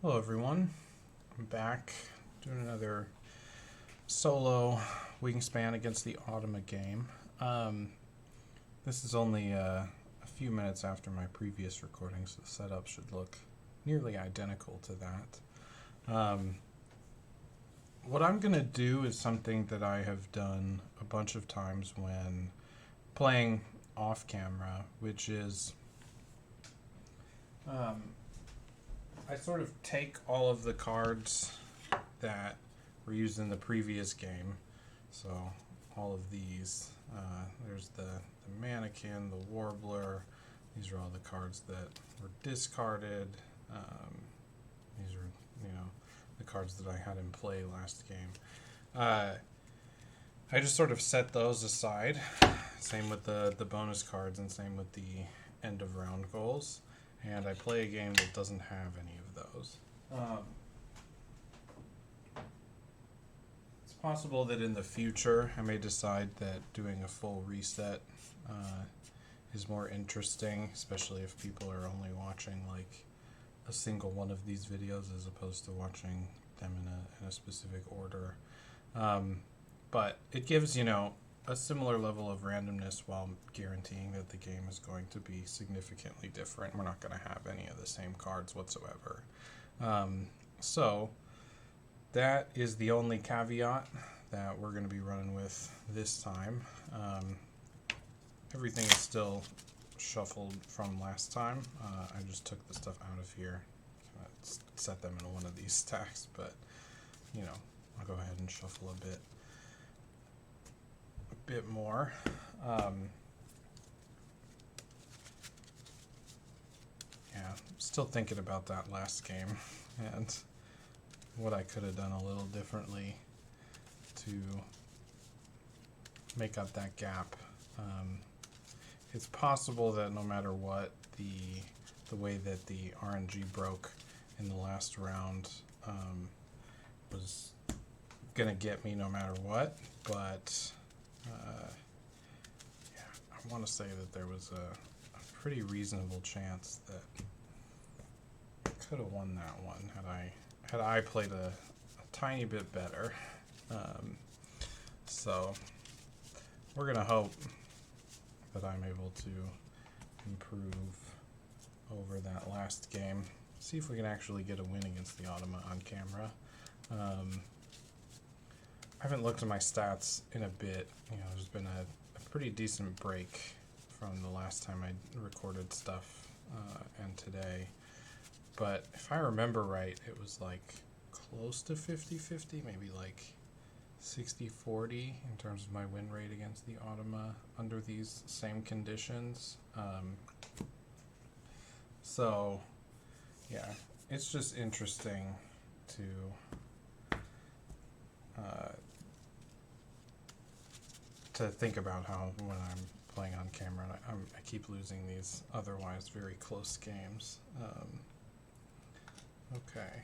Hello everyone, I'm back doing another solo Wingspan against the Automa game. This is only a few minutes after my previous recording, so the setup should look nearly identical to that. What I'm going to do is something that I have done a bunch of times when playing off camera, which is I sort of take all of the cards that were used in the previous game. So all of these, there's the mannequin, the warbler. These are all the cards that were discarded. These are, the cards that I had in play last game. I just sort of set those aside. Same with the bonus cards and same with the end of round goals. And I play a game that doesn't have any of those. It's possible that in the future I may decide that doing a full reset is more interesting, especially if people are only watching like a single one of these videos as opposed to watching them in a specific order. But it gives, a similar level of randomness while guaranteeing that the game is going to be significantly different. We're not going to have any of the same cards whatsoever. So that is the only caveat that we're going to be running with this time. Everything is still shuffled from last time. I just took the stuff out of here, set them in one of these stacks, but I'll go ahead and shuffle a bit more. Still thinking about that last game and what I could have done a little differently to make up that gap. It's possible that no matter what, the way that the RNG broke in the last round was gonna get me no matter what, but I want to say that there was a pretty reasonable chance that I could have won that one had I played a tiny bit better. So we're gonna hope that I'm able to improve over that last game. See if we can actually get a win against the Automa on camera. I haven't looked at my stats in a bit. There's been a pretty decent break from the last time I recorded stuff and today. But if I remember right, it was like close to 50-50, maybe like 60-40 in terms of my win rate against the Automa under these same conditions. So, yeah, it's just interesting to think about how when I'm playing on camera, I keep losing these otherwise very close games. Okay,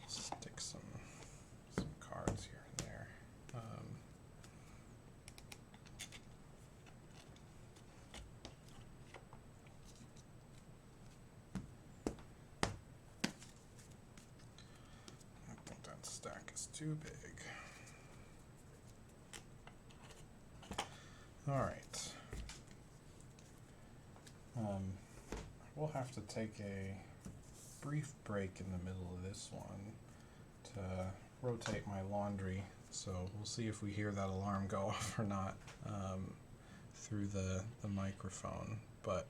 stick some cards here and there. I think that stack is too big. All right. We'll have to take a brief break in the middle of this one to rotate my laundry. So we'll see if we hear that alarm go off or not through the microphone. But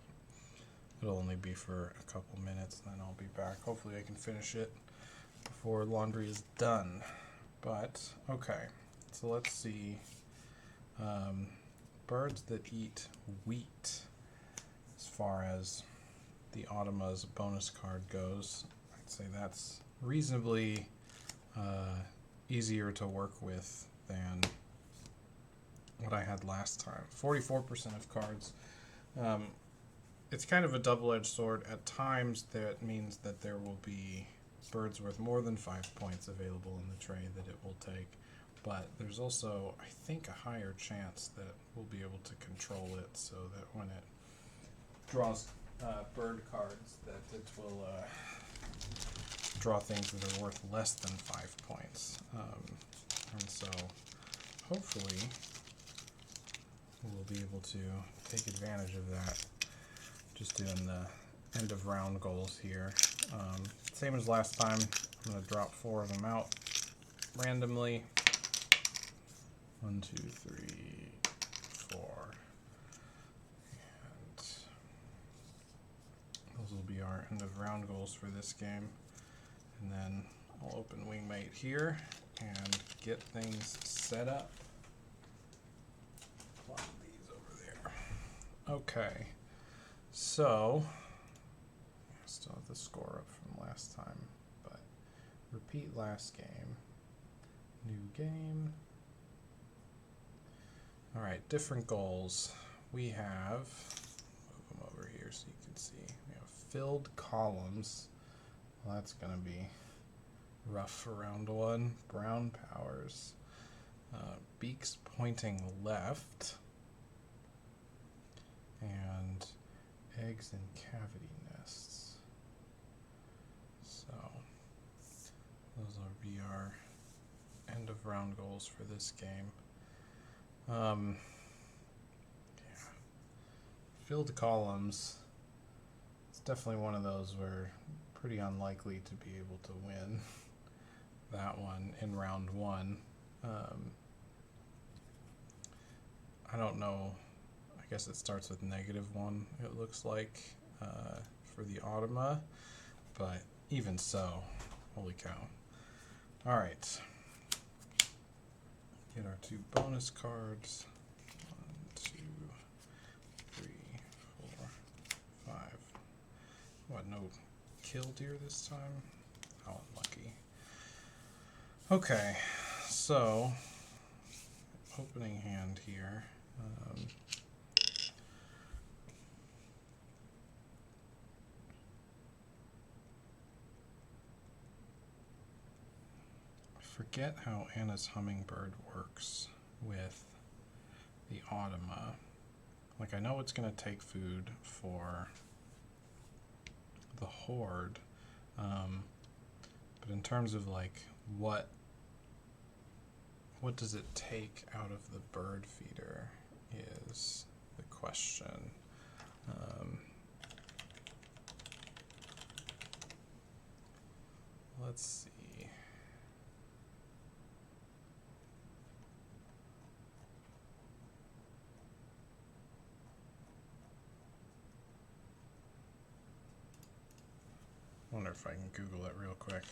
it'll only be for a couple minutes, and then I'll be back. Hopefully I can finish it before laundry is done. But, okay. So let's see. Birds that eat wheat. As far as the Automa's bonus card goes, I'd say that's reasonably easier to work with than what I had last time. 44% of cards. It's kind of a double-edged sword. At times, that means that there will be birds worth more than 5 points available in the tray that it will take. But there's also, I think, a higher chance that we'll be able to control it so that when it draws bird cards, that it will draw things that are worth less than 5 points. And so hopefully we'll be able to take advantage of that. Just doing the end of round goals here. Same as last time, I'm going to drop 4 of them out randomly. 1, 2, 3, 4. And those will be our end of round goals for this game. And then I'll open Wingmate here and get things set up. Plop these over there. Okay, so I still have the score up from last time, but repeat last game. New game. All right, different goals. We have, move them over here so you can see, we have filled columns. Well, that's going to be rough for round 1. Brown powers. Beaks pointing left. And eggs in cavity nests. So those will be our end of round goals for this game. Yeah. Filled columns. It's definitely one of those where pretty unlikely to be able to win that one in round 1. I don't know. I guess it starts with -1, it looks like, for the Automa, but even so, holy cow. All right. Get our 2 bonus cards. 1, 2, 3, 4, 5. What, no kill deer this time? How unlucky. Okay, so opening hand here. Forget how Anna's hummingbird works with the Automa. Like, I know it's going to take food for the horde, but in terms of like what does it take out of the bird feeder is the question. Let's see. Wonder if I can Google it real quick.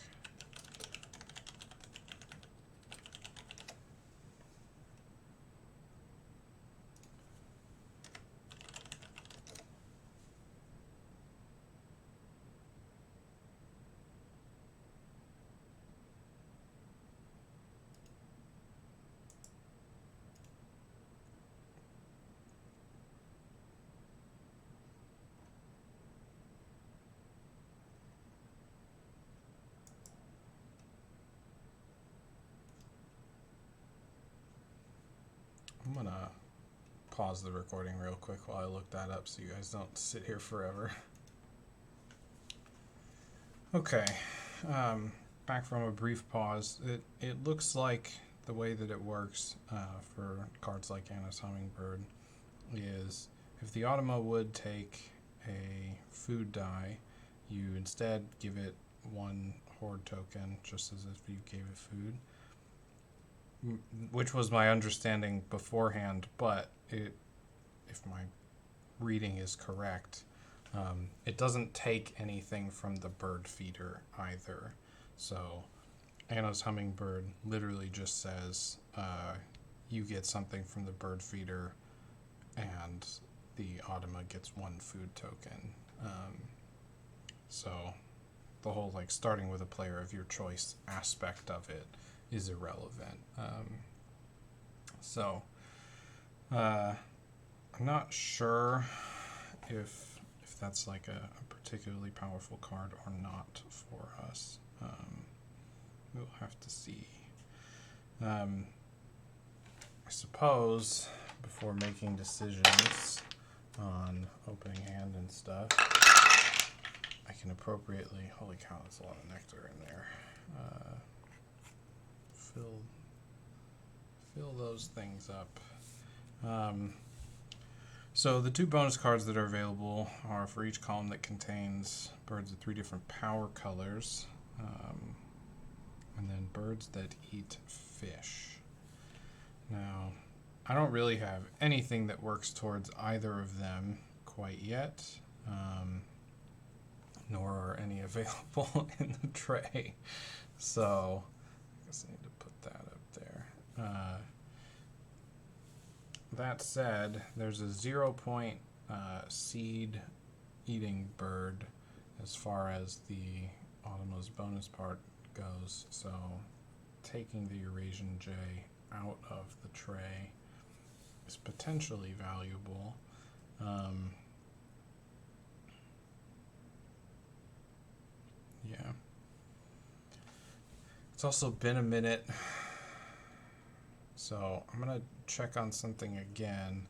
I'm gonna pause the recording real quick while I look that up so you guys don't sit here forever. Okay, back from a brief pause. It looks like the way that it works for cards like Anna's Hummingbird is if the Automa would take a food die, you instead give it 1 horde token, just as if you gave it food. Which was my understanding beforehand, but if my reading is correct, it doesn't take anything from the bird feeder either. So Anna's Hummingbird literally just says you get something from the bird feeder and the Automa gets 1 food token. So the whole like starting with a player of your choice aspect of it is irrelevant. I'm not sure if that's like a particularly powerful card or not for us. We'll have to see. I suppose before making decisions on opening hand and stuff, I can appropriately, holy cow, that's a lot of nectar in there. Fill those things up. So the 2 bonus cards that are available are for each column that contains birds of 3 different power colors, and then birds that eat fish. Now, I don't really have anything that works towards either of them quite yet, nor are any available in the tray. So I guess I need to put that up there. That said, there's a 0-point seed eating bird as far as the Automa's bonus part goes, so taking the Eurasian jay out of the tray is potentially valuable. Yeah. It's also been a minute, so I'm going to check on something again.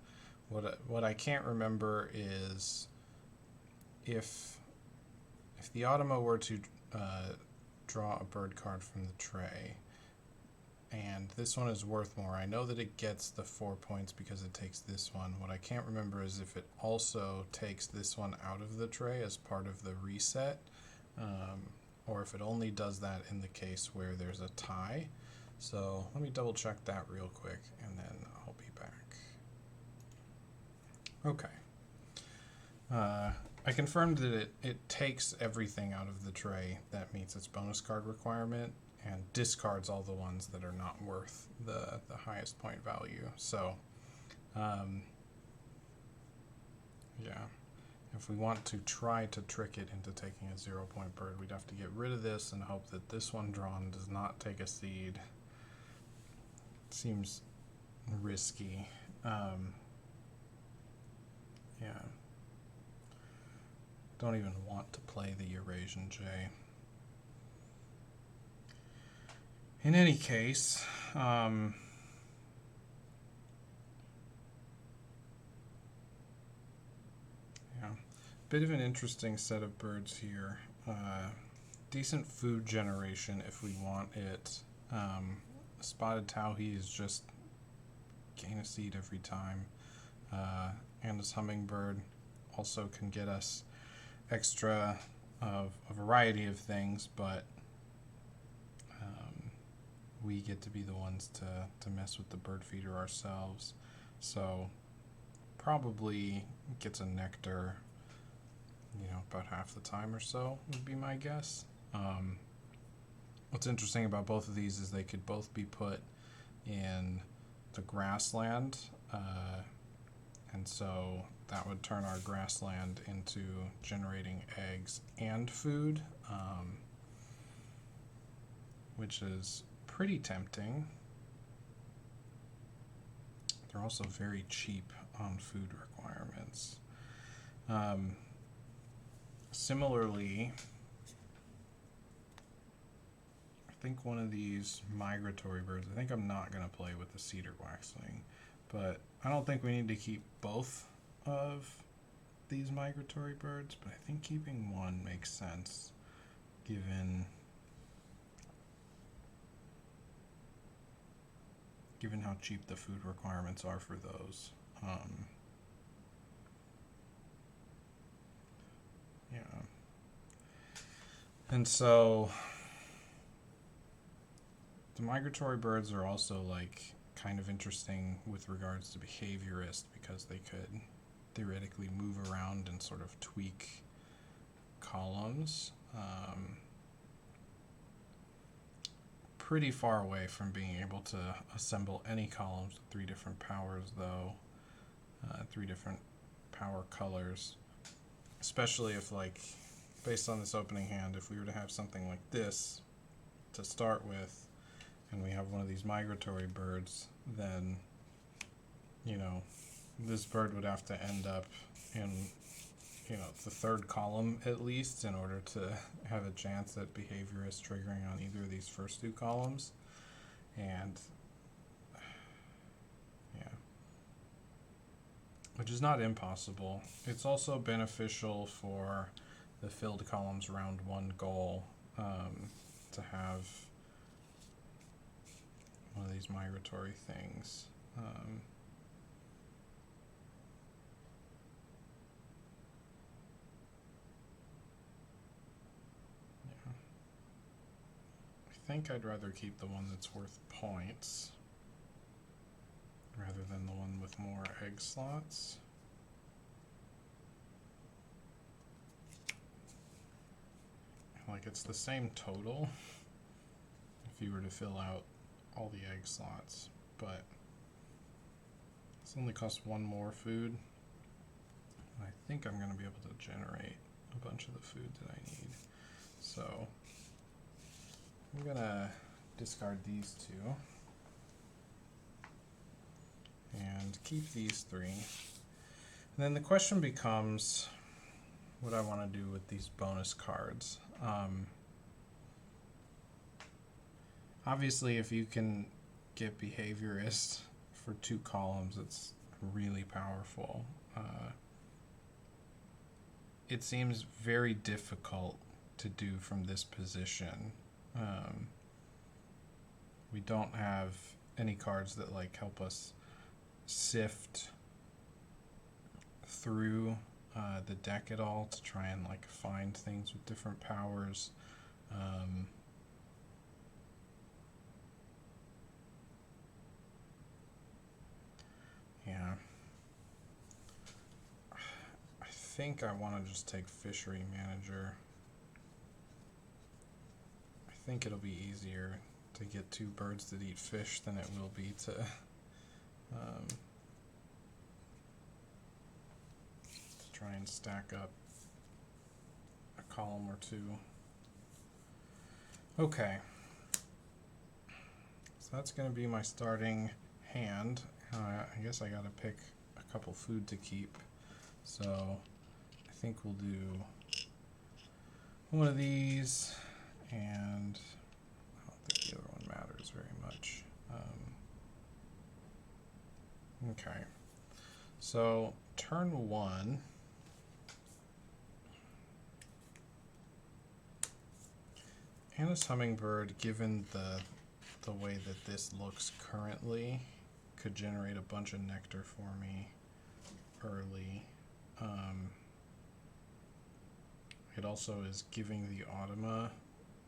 What I can't remember is if the Automa were to draw a bird card from the tray, and this one is worth more. I know that it gets the 4 points because it takes this one. What I can't remember is if it also takes this one out of the tray as part of the reset, or if it only does that in the case where there's a tie. So let me double check that real quick, and then I'll be back. Okay. I confirmed that it takes everything out of the tray that meets its bonus card requirement and discards all the ones that are not worth the highest point value. So, yeah. If we want to try to trick it into taking a 0-point bird, we'd have to get rid of this and hope that this one drawn does not take a seed. Seems risky. Yeah. Don't even want to play the Eurasian jay. In any case, bit of an interesting set of birds here. Decent food generation if we want it. Spotted towhee is just gain a seed every time. And this hummingbird also can get us extra of a variety of things, but we get to be the ones to mess with the bird feeder ourselves. So probably gets a nectar, about half the time or so would be my guess. What's interesting about both of these is they could both be put in the grassland, and so that would turn our grassland into generating eggs and food, which is pretty tempting. They're also very cheap on food requirements. Similarly, I think one of these migratory birds, I think I'm not going to play with the cedar waxwing, but I don't think we need to keep both of these migratory birds, but I think keeping one makes sense given how cheap the food requirements are for those. Yeah. And so the migratory birds are also kind of interesting with regards to behaviorists because they could theoretically move around and sort of tweak columns. Pretty far away from being able to assemble any columns with 3 different powers, though. 3 different power colors. Especially if, based on this opening hand, if we were to have something like this to start with, and we have one of these migratory birds, then, this bird would have to end up in, the 3rd column at least in order to have a chance at behaviorist triggering on either of these first 2 columns. And, yeah. Which is not impossible. It's also beneficial for the filled columns around one goal, to have one of these migratory things. Yeah. I think I'd rather keep the one that's worth points rather than the one with more egg slots. Like, it's the same total if you were to fill out all the egg slots, but this only costs one more food. I think I'm going to be able to generate a bunch of the food that I need. So I'm going to discard these two and keep these three. And then the question becomes what I want to do with these bonus cards. Obviously, if you can get Behaviorist for 2 columns, it's really powerful. It seems very difficult to do from this position. We don't have any cards that like help us sift through the deck at all to try and like find things with different powers. Yeah. I think I want to just take Fishery Manager. I think it'll be easier to get 2 birds that eat fish than it will be to try and stack up a column or 2. Okay. So that's going to be my starting hand. I guess I got to pick a couple food to keep. So I think we'll do one of these, and I don't think the other one matters very much. Okay. So turn 1. Anna's Hummingbird, given the way that this looks currently, could generate a bunch of nectar for me early. It also is giving the Automa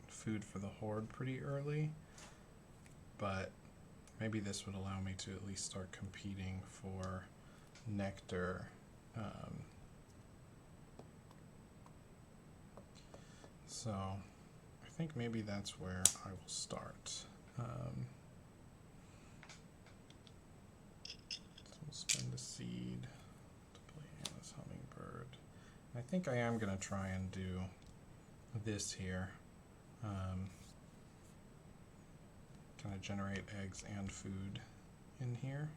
food for the Horde pretty early, but maybe this would allow me to at least start competing for nectar. So I think maybe that's where I will start. So we'll spend a seed to play Anna's Hummingbird. I think I am going to try and do this here. Can I generate eggs and food in here?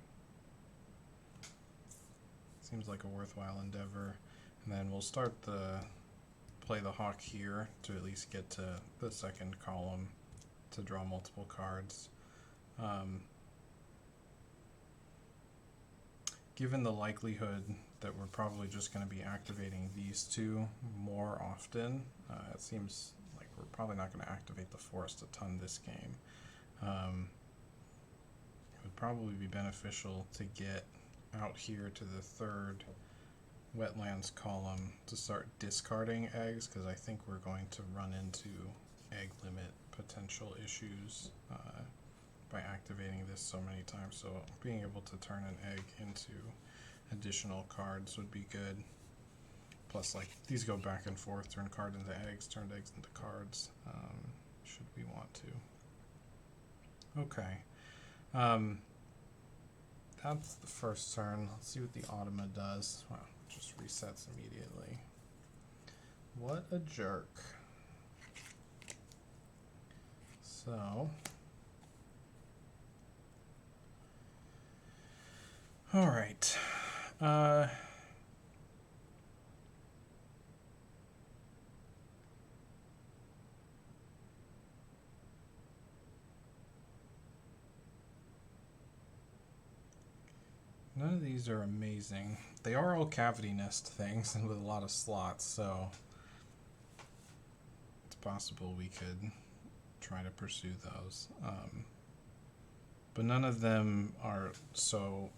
Seems like a worthwhile endeavor. And then we'll start play the hawk here to at least get to the second column to draw multiple cards. Given the likelihood that we're probably just going to be activating these 2 more often, it seems like we're probably not going to activate the forest a ton this game. It would probably be beneficial to get out here to the 3rd wetlands column to start discarding eggs, because I think we're going to run into egg limit potential issues by activating this so many times. So being able to turn an egg into additional cards would be good. Plus, like, these go back and forth, turn card into eggs, turned eggs into cards, should we want to. Okay. That's the first turn. Let's see what the Automa does. Wow, just resets immediately. What a jerk. So, all right. None of these are amazing. They are all cavity nest things and with a lot of slots, so possible we could try to pursue those. But none of them are so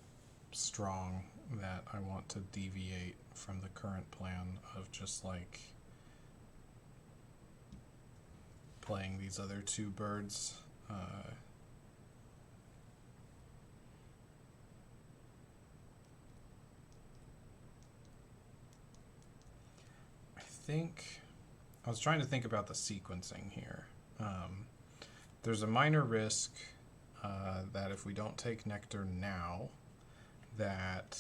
strong that I want to deviate from the current plan of just like playing these other two birds. I was trying to think about the sequencing here. There's a minor risk that if we don't take nectar now, that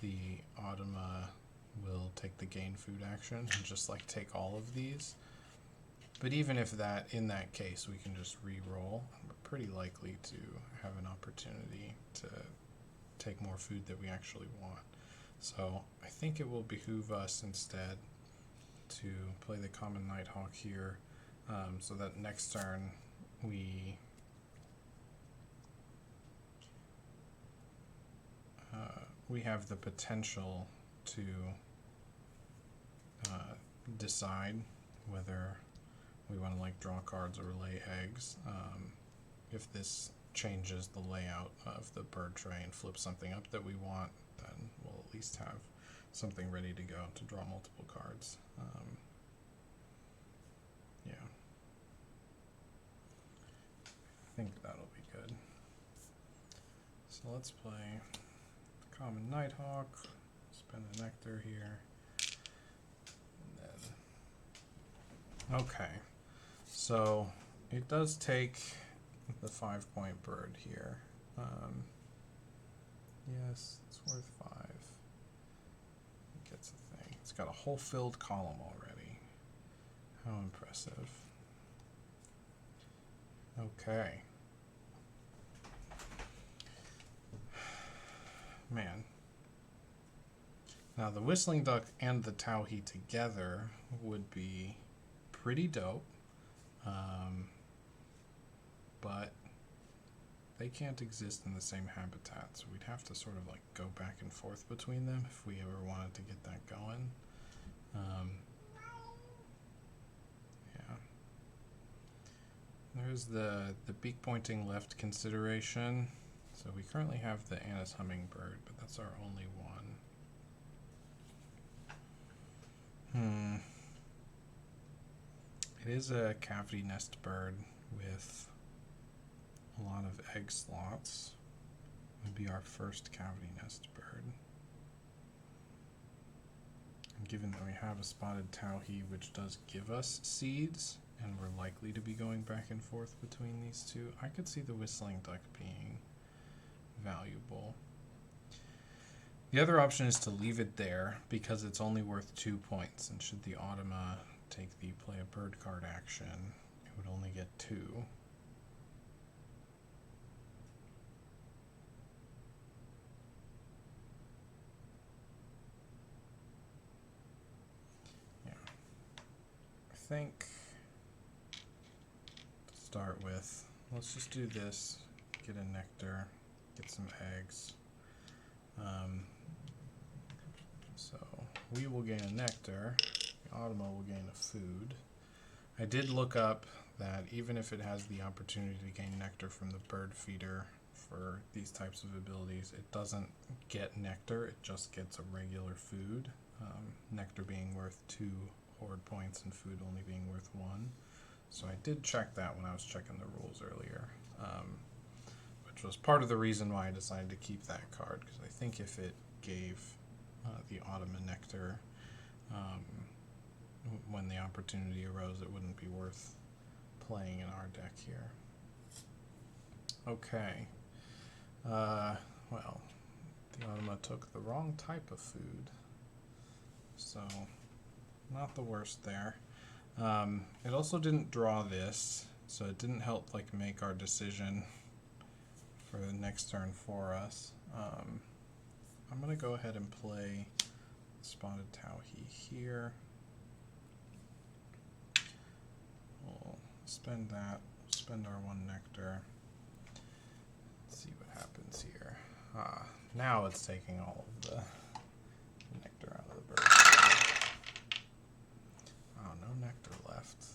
the Automa will take the gain food action and just like take all of these. But even if that, in that case, we can just re-roll, we're pretty likely to have an opportunity to take more food that we actually want. So I think it will behoove us instead to play the common Nighthawk here, so that next turn we have the potential to decide whether we want to like draw cards or lay eggs. If this changes the layout of the bird tray and flips something up that we want, then we'll at least have something ready to go to draw multiple cards. Yeah, I think that'll be good. So let's play the common Nighthawk, spend a nectar here, and then okay. So it does take the 5-point bird here. Yes, it's worth 5. It gets a thing. It's got a whole filled column already. How impressive. Okay. Man. Now the whistling duck and the towhee together would be pretty dope. But they can't exist in the same habitat, so we'd have to sort of like go back and forth between them if we ever wanted to get that going. Yeah. There's the beak pointing left consideration. So we currently have the Anna's hummingbird, but that's our only one. It is a cavity nest bird with a lot of egg slots. It would be our first cavity nest bird. And given that we have a spotted towhee, which does give us seeds, and we're likely to be going back and forth between these two, I could see the whistling duck being valuable. The other option is to leave it there because it's only worth 2 points, and should the Automa take the play a bird card action, it would only get 2. Yeah. I think to start with, let's just do this, get a nectar, get some eggs. So we will gain a nectar, the Automa will gain a food. I did look up that even if it has the opportunity to gain nectar from the bird feeder for these types of abilities, it doesn't get nectar, it just gets a regular food. Nectar being worth 2 horde points and food only being worth 1. So I did check that when I was checking the rules earlier. Which was part of the reason why I decided to keep that card, because I think if it gave the Automa nectar when the opportunity arose, it wouldn't be worth playing in our deck here. Okay. Well, the Automa took the wrong type of food, so not the worst there. It also didn't draw this, so it didn't help like make our decision for the next turn for us. I'm going to go ahead and play spotted towhee here. We'll spend that, spend our 1 nectar. Let's see what happens here. Now it's taking all of the nectar out of the bird. Oh, no nectar left.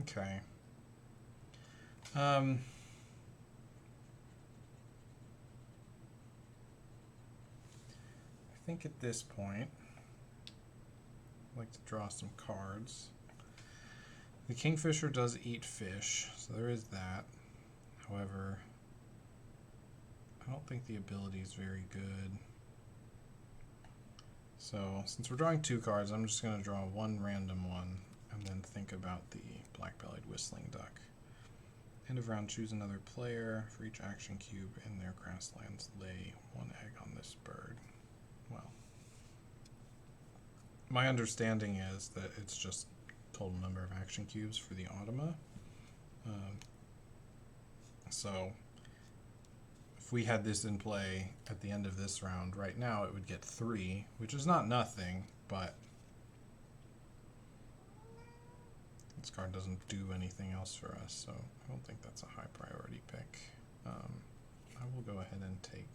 Okay. I think at this point, I'd like to draw some cards. The Kingfisher does eat fish, so there is that. However, I don't think the ability is very good. So, since we're drawing 2 cards, I'm just going to draw one random one, and then think about the black-bellied whistling duck. End of round, choose another player. For each action cube in their grasslands, lay 1 egg on this bird. Well, my understanding is that it's just total number of action cubes for the Automa. So if we had this in play at the end of this round, right now it would get 3, which is not nothing, but this card doesn't do anything else for us, so I don't think that's a high priority pick. I will go ahead and take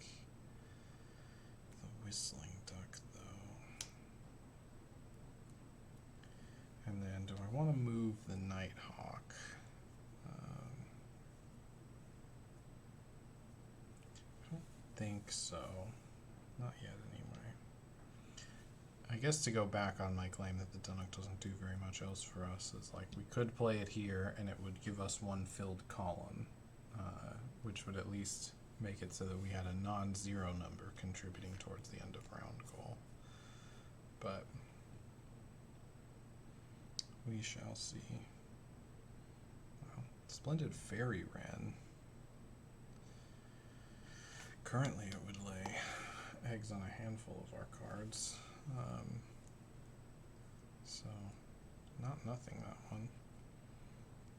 the whistling duck, though. And then, do I want to move the nighthawk? I don't think so. Not yet, anyway. I guess to go back on my claim that the Dunnock doesn't do very much else for us is like we could play it here and it would give us 1 filled column, which would at least make it so that we had a non-zero number contributing towards the end of round goal. But we shall see. Wow. Splendid Fairy Wren. Currently it would lay eggs on a handful of our cards. So, not nothing, that one.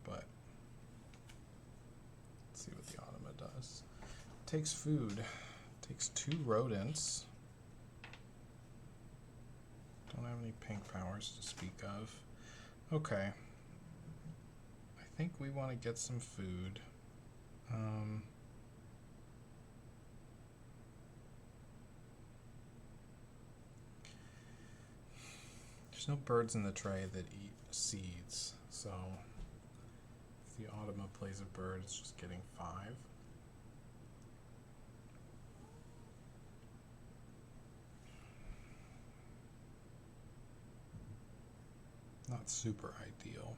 But, let's see what the Automa does. Takes food. Takes 2 rodents. Don't have any pink powers to speak of. Okay. I think we want to get some food. There's no birds in the tray that eat seeds, so if the Automa plays a bird, it's just getting 5. Not super ideal.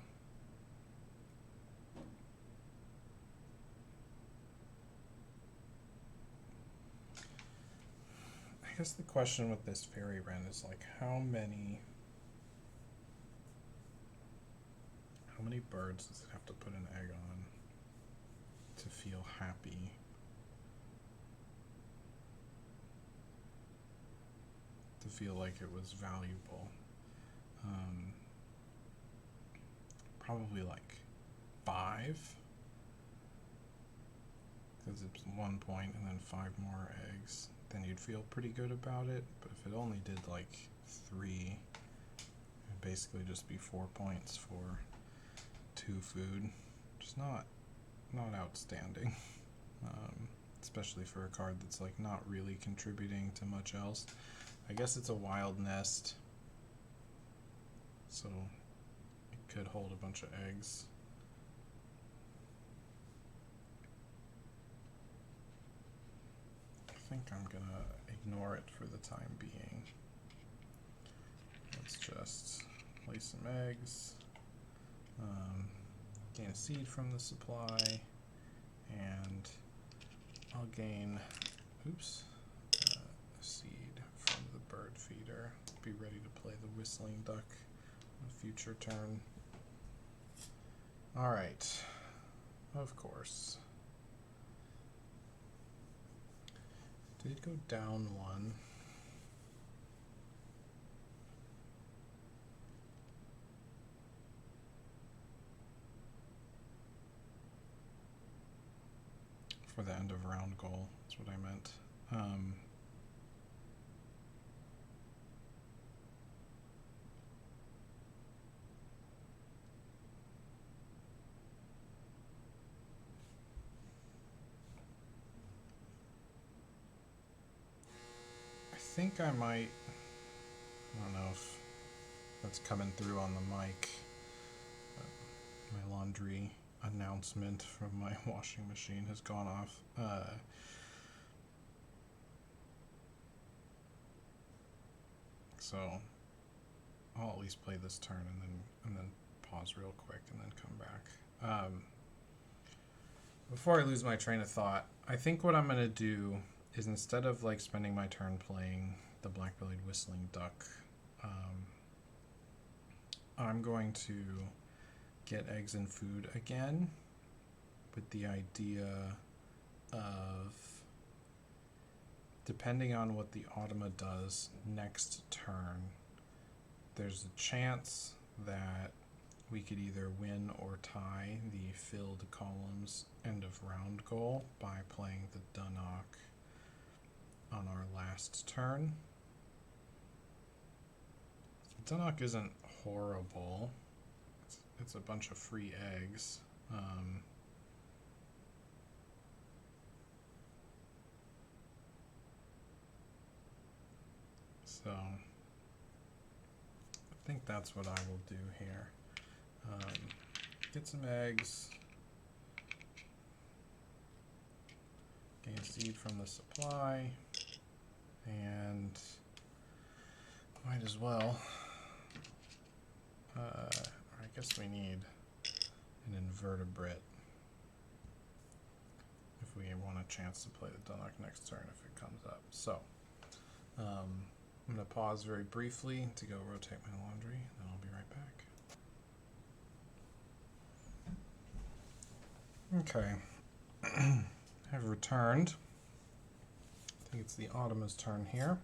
I guess the question with this Fairy Wren is like how many birds does it have to put an egg on to feel happy? To feel like it was valuable? Probably like 5, because it's 1 point and then 5 more eggs. Then you'd feel pretty good about it. But if it only did like 3, it'd basically just be 4 points for 2 food. Just not outstanding. Especially for a card that's like not really contributing to much else. I guess it's a wild nest, so it could hold a bunch of eggs. I think I'm gonna ignore it for the time being. Let's just lay some eggs, gain a seed from the supply, and I'll gain, a seed from the bird feeder. Be ready to play the whistling duck on a future turn. Alright, of course. Did go down 1. For the end of round goal, that's what I meant. I think I might, I don't know if that's coming through on the mic. My laundry announcement from my washing machine has gone off. So I'll at least play this turn and then pause real quick and then come back. Before I lose my train of thought, I think what I'm going to do is, instead of like spending my turn playing the black-bellied whistling duck, I'm going to get eggs and food again, with the idea of, depending on what the Automa does next turn, there's a chance that we could either win or tie the filled columns end of round goal by playing the Dunnock on our last turn. The Dunnock isn't horrible. It's a bunch of free eggs. So I think that's what I will do here. Get some eggs, gain seed from the supply, and might as well, or I guess we need an invertebrate if we want a chance to play the Dunnock next turn if it comes up. So I'm going to pause very briefly to go rotate my laundry, and then I'll be right back. Okay, I've returned. I think it's the Automa's turn here.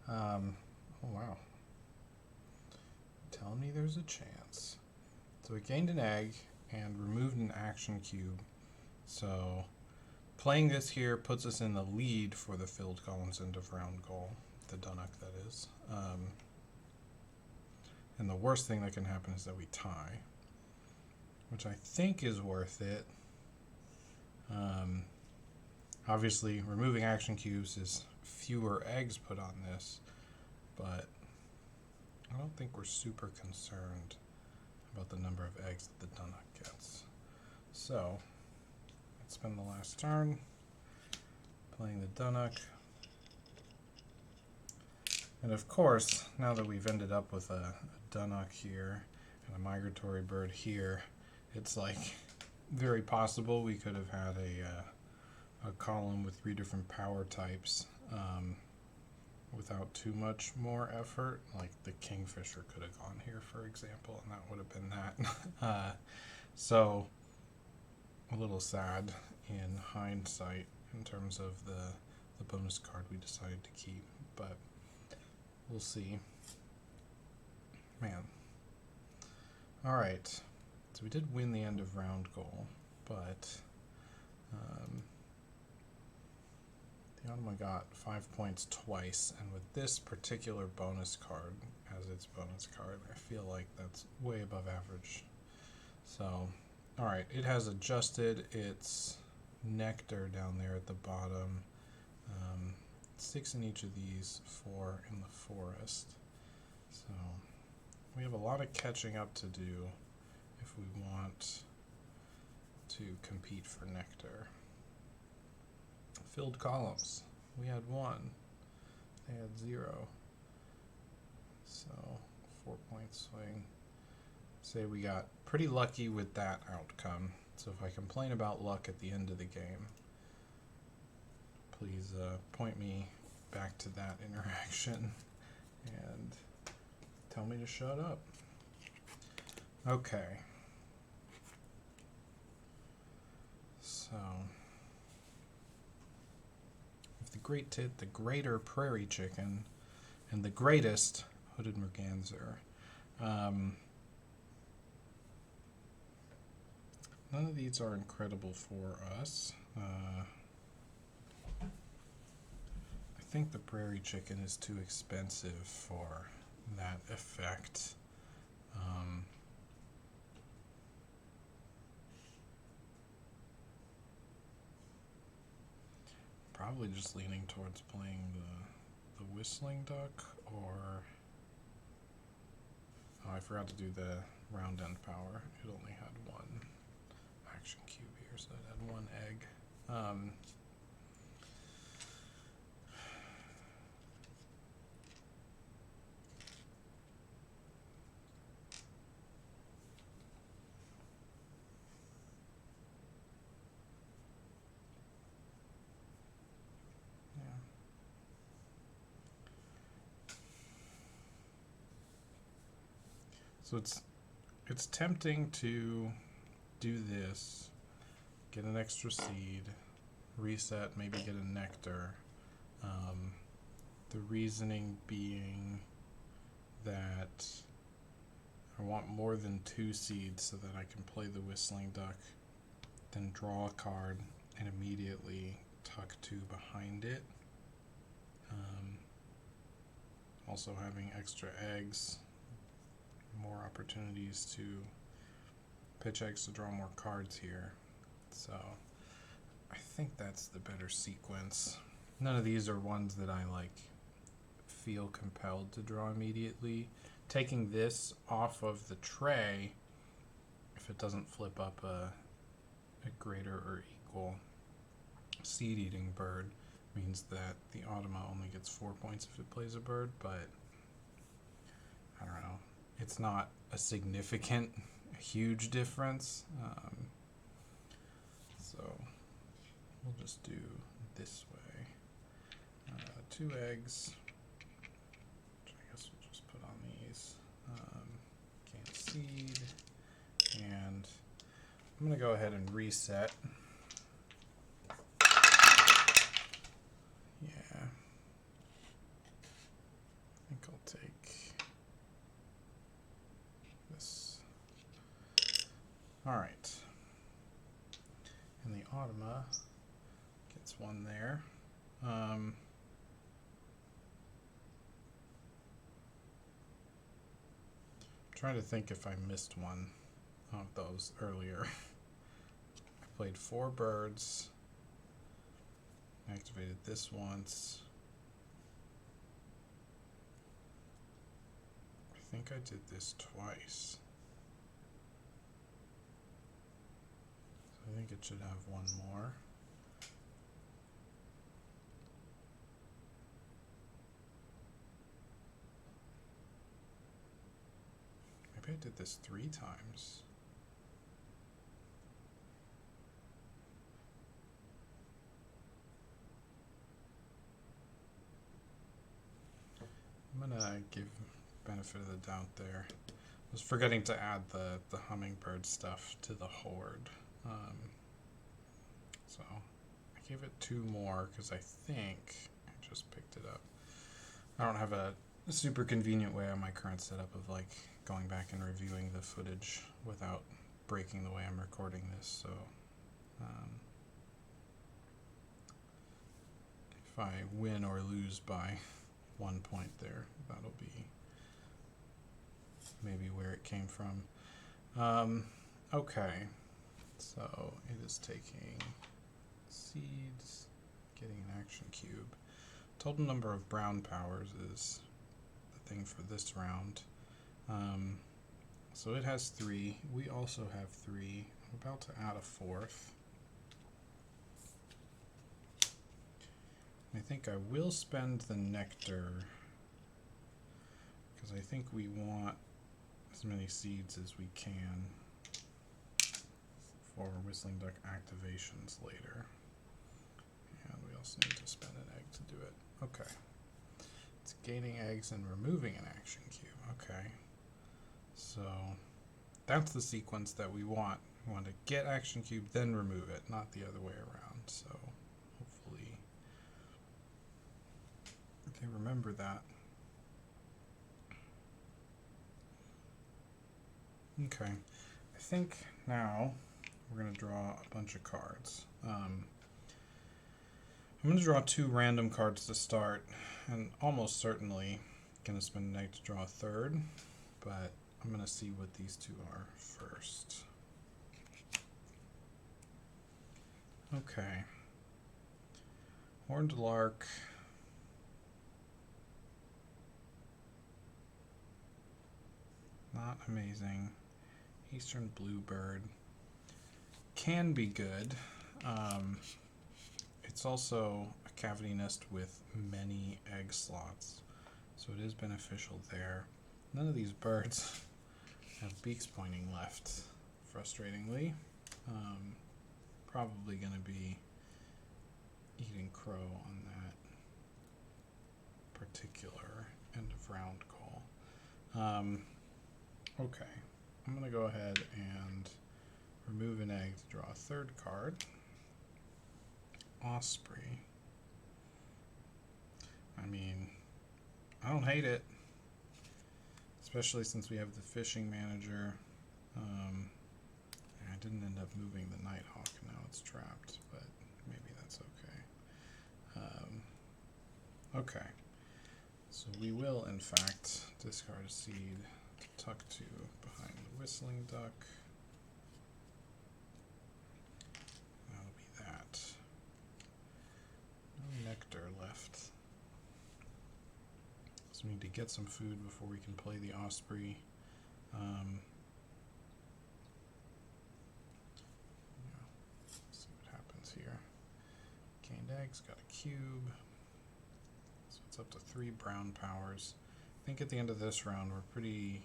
Oh wow. Tell me there's a chance. So we gained an egg and removed an action cube. So playing this here puts us in the lead for the filled columns end of round goal. The Dunnock, that is. And the worst thing that can happen is that we tie, which I think is worth it. Obviously, removing action cubes is fewer eggs put on this, but I don't think we're super concerned about the number of eggs that the Dunnock gets. So, let's spend the last turn playing the Dunnock. And of course, now that we've ended up with a Dunnock here and a migratory bird here, it's like very possible we could have had a column with 3 different power types without too much more effort. Like the Kingfisher could have gone here, for example, and that would have been that. So a little sad in hindsight in terms of the bonus card we decided to keep, but we'll see. Man. Alright. So we did win the end of round goal, but the Automa got 5 points twice, and with this particular bonus card as its bonus card, I feel like that's way above average. So, alright, it has adjusted its nectar down there at the bottom. 6 in each of these, 4 in the forest. So, we have a lot of catching up to do if we want to compete for nectar. Filled columns. We had 1. They had 0. So 4-point swing. Say we got pretty lucky with that outcome. So if I complain about luck at the end of the game, please point me back to that interaction and tell me to shut up. Okay. So, if the great tit, the greater prairie chicken, and the greatest hooded merganser. None of these are incredible for us. I think the prairie chicken is too expensive for that effect. Probably just leaning towards playing the whistling duck, or Oh, I forgot to do the round end power. It only had one action cube here, so it had one egg. Yeah. So it's tempting to do this, get an extra seed, reset, maybe get a nectar. The reasoning being that I want more than 2 seeds so that I can play the Whistling Duck, then draw a card and immediately tuck 2 behind it. Also having extra eggs, more opportunities to pitch eggs to draw more cards here. So I think that's the better sequence. None of these are ones that I like feel compelled to draw immediately. Taking this off of the tray, if it doesn't flip up a greater or equal seed-eating bird, means that the Automa only gets 4 points if it plays a bird, but I don't know. It's not a significant, huge difference. So we'll just do this way. 2 eggs, which I guess we'll just put on these. Gain seed, and I'm going to go ahead and reset. Yeah. I think I'll take this. Alright. And the Automa gets 1 there. Trying to think if I missed one of those earlier. I played 4 birds. Activated this once. I think I did this twice. So I think it should have 1 more. Maybe I did this 3 times. I'm gonna give benefit of the doubt there. I was forgetting to add the hummingbird stuff to the horde. So I gave it 2 more because I think I just picked it up. I don't have a super convenient way on my current setup of like going back and reviewing the footage without breaking the way I'm recording this, so if I win or lose by 1 point there, that'll be maybe where it came from. Okay, so it is taking seeds, getting an action cube. Total number of brown powers is the thing for this round. So it has 3. We also have 3. I'm about to add a 4th. I think I will spend the nectar because I think we want as many seeds as we can for Whistling Duck activations later. And we also need to spend an egg to do it. Okay. It's gaining eggs and removing an action cube. Okay. So that's the sequence that we want. We want to get action cube, then remove it, not the other way around. So hopefully they remember that. Okay. I think now we're going to draw a bunch of cards. I'm going to draw 2 random cards to start, and almost certainly going to spend an egg to draw a 3rd, but I'm going to see what these 2 are first. Okay. Horned Lark. Not amazing. Eastern bluebird can be good. It's also a cavity nest with many egg slots, so it is beneficial there. None of these birds have beaks pointing left, frustratingly. Probably going to be eating crow on that particular end of round call. Okay, I'm going to go ahead and remove an egg to draw a third card. Osprey. I mean, I don't hate it, especially since we have the fishing manager. I didn't end up moving the Nighthawk, now it's trapped, but maybe that's okay. Okay, so we will in fact discard a seed to tuck to behind the whistling duck. That'll be that. No nectar left. So we need to get some food before we can play the Osprey. See what happens here. Gained eggs, got a cube. So it's up to 3 brown powers. I think at the end of this round we're pretty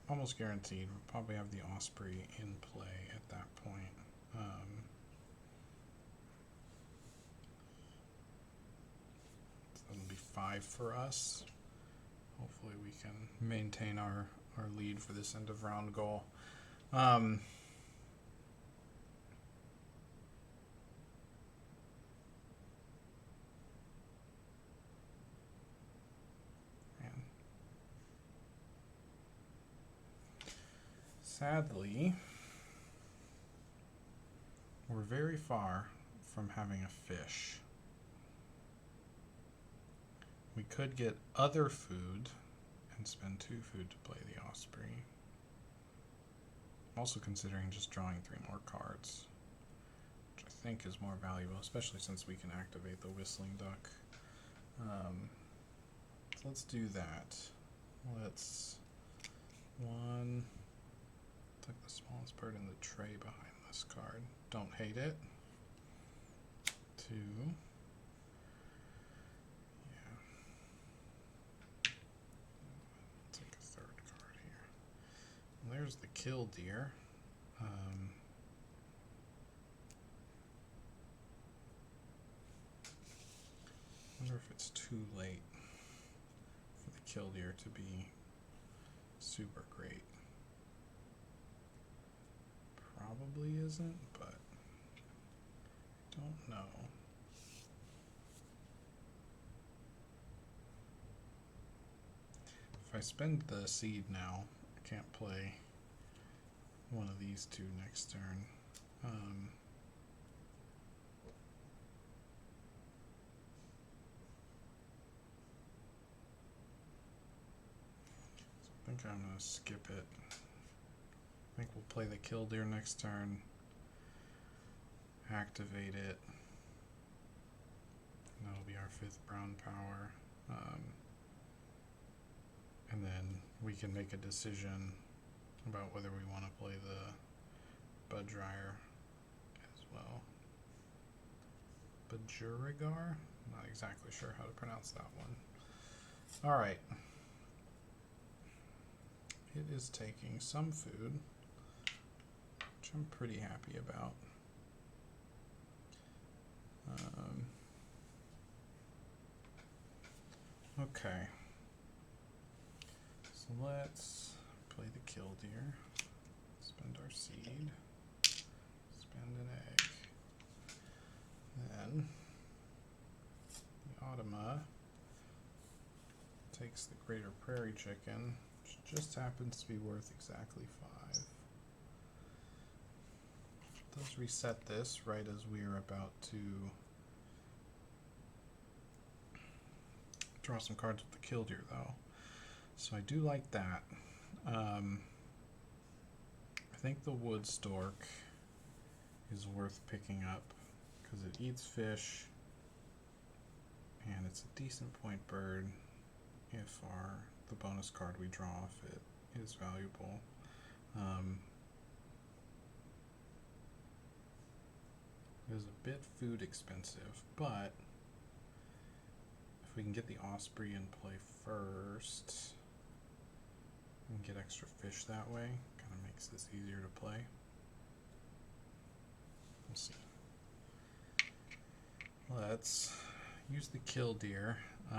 almost guaranteed we'll probably have the Osprey in play at that point. So that'll be 5 for us. Hopefully we can maintain our lead for this end of round goal. Man. Sadly, we're very far from having a fish. We could get other food and spend 2 food to play the Osprey. I'm also considering just drawing 3 more cards, which I think is more valuable, especially since we can activate the whistling duck. So let's do that. Let's tuck the smallest bird in the tray behind this card. Don't hate it. 2. There's the killdeer. Wonder if it's too late for the killdeer to be super great. Probably isn't, but I don't know. If I spend the seed now, I can't play one of these 2 next turn. So I think I'm going to skip it. I think we'll play the killdeer next turn, activate it, and that'll be our 5th brown power. And then we can make a decision about whether we want to play the Budryer as well. Bajurigar? Not exactly sure how to pronounce that one. Alright. It is taking some food, which I'm pretty happy about. Okay. So let's play the killdeer, spend our seed, spend an egg. Then the Automa takes the greater prairie chicken, which just happens to be worth exactly 5. It does reset this right as we are about to draw some cards with the killdeer, though. So I do like that. I think the wood stork is worth picking up because it eats fish and it's a decent point bird if the bonus card we draw off it is valuable. It is a bit food expensive, but if we can get the Osprey in play first and get extra fish that way, kind of makes this easier to play. We'll see. Let's use the killdeer. We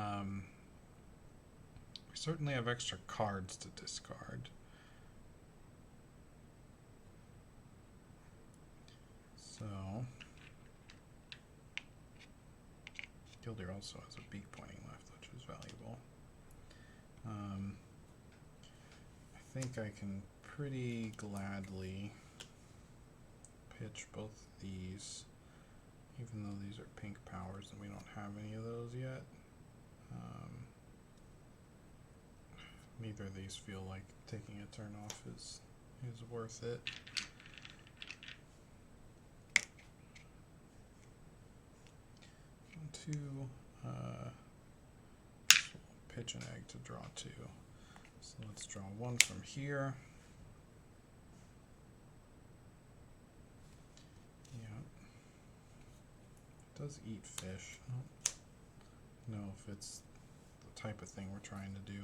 certainly have extra cards to discard. So killdeer also has a beak pointing left, which is valuable. I think I can pretty gladly pitch both these, even though these are pink powers and we don't have any of those yet. Neither of these feel like taking a turn off is worth it. Two, pitch an egg to draw two. So let's draw one from here. Yeah. It does eat fish. I don't know if it's the type of thing we're trying to do. I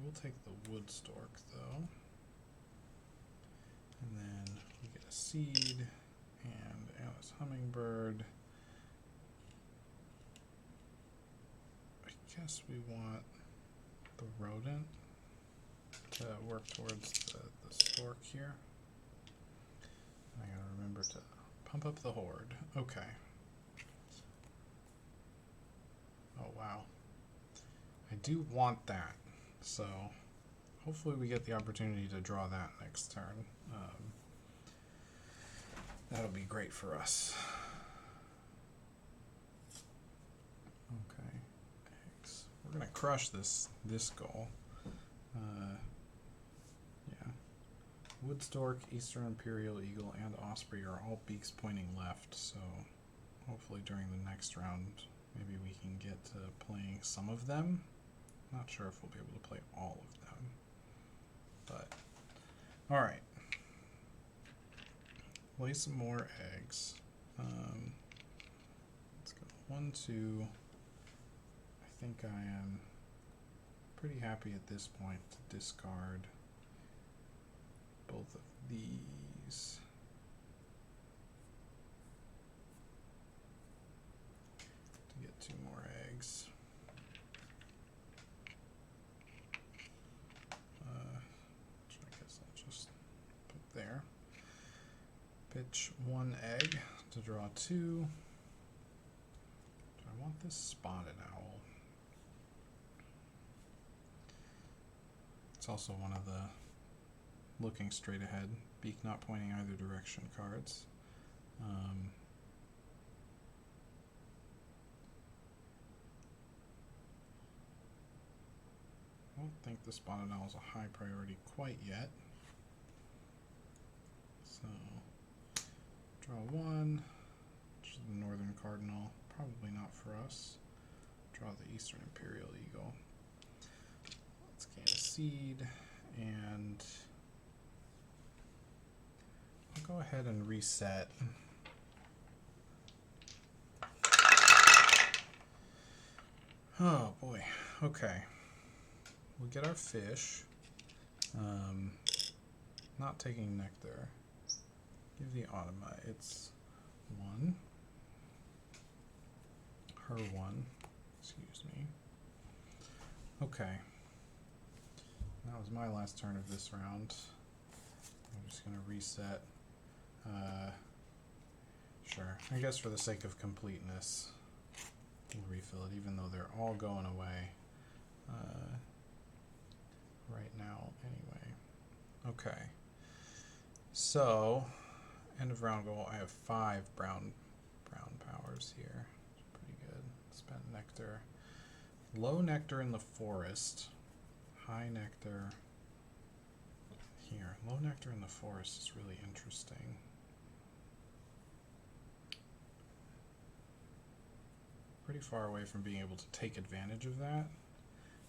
will take the wood stork though. And then we get a seed and Alice Hummingbird. I guess we want the rodent to work towards the stork here. I gotta remember to pump up the horde. Okay. Oh wow. I do want that. So hopefully we get the opportunity to draw that next turn. That'll be great for us. Okay. Eggs. We're gonna crush this goal. Yeah. Wood stork, Eastern Imperial Eagle, and Osprey are all beaks pointing left, so hopefully during the next round maybe we can get to playing some of them. Not sure if we'll be able to play all of them, but all right. Lay some more eggs. Let's go 1, 2. I think I am pretty happy at this point to discard both of these. To get 2 more eggs. Which I guess I'll just put there. Pitch 1 egg to draw 2. Do I want this spotted owl? It's also one of the looking straight ahead, beak not pointing either direction cards. I don't think the spotted owl is a high priority quite yet. So draw 1, which is the Northern Cardinal, probably not for us. Draw the Eastern Imperial Eagle. Let's gain a seed, and I'll go ahead and reset. Oh boy, okay. We'll get our fish. Not taking nectar. Give the Automa its 1. Her 1. Excuse me. Okay. That was my last turn of this round. I'm just going to reset. Sure. I guess for the sake of completeness, we'll refill it, even though they're all going away right now anyway. Okay. So, end of round goal, I have 5 brown powers here. It's pretty good. Spent nectar. Low nectar in the forest. High nectar here. Low nectar in the forest is really interesting. Pretty far away from being able to take advantage of that.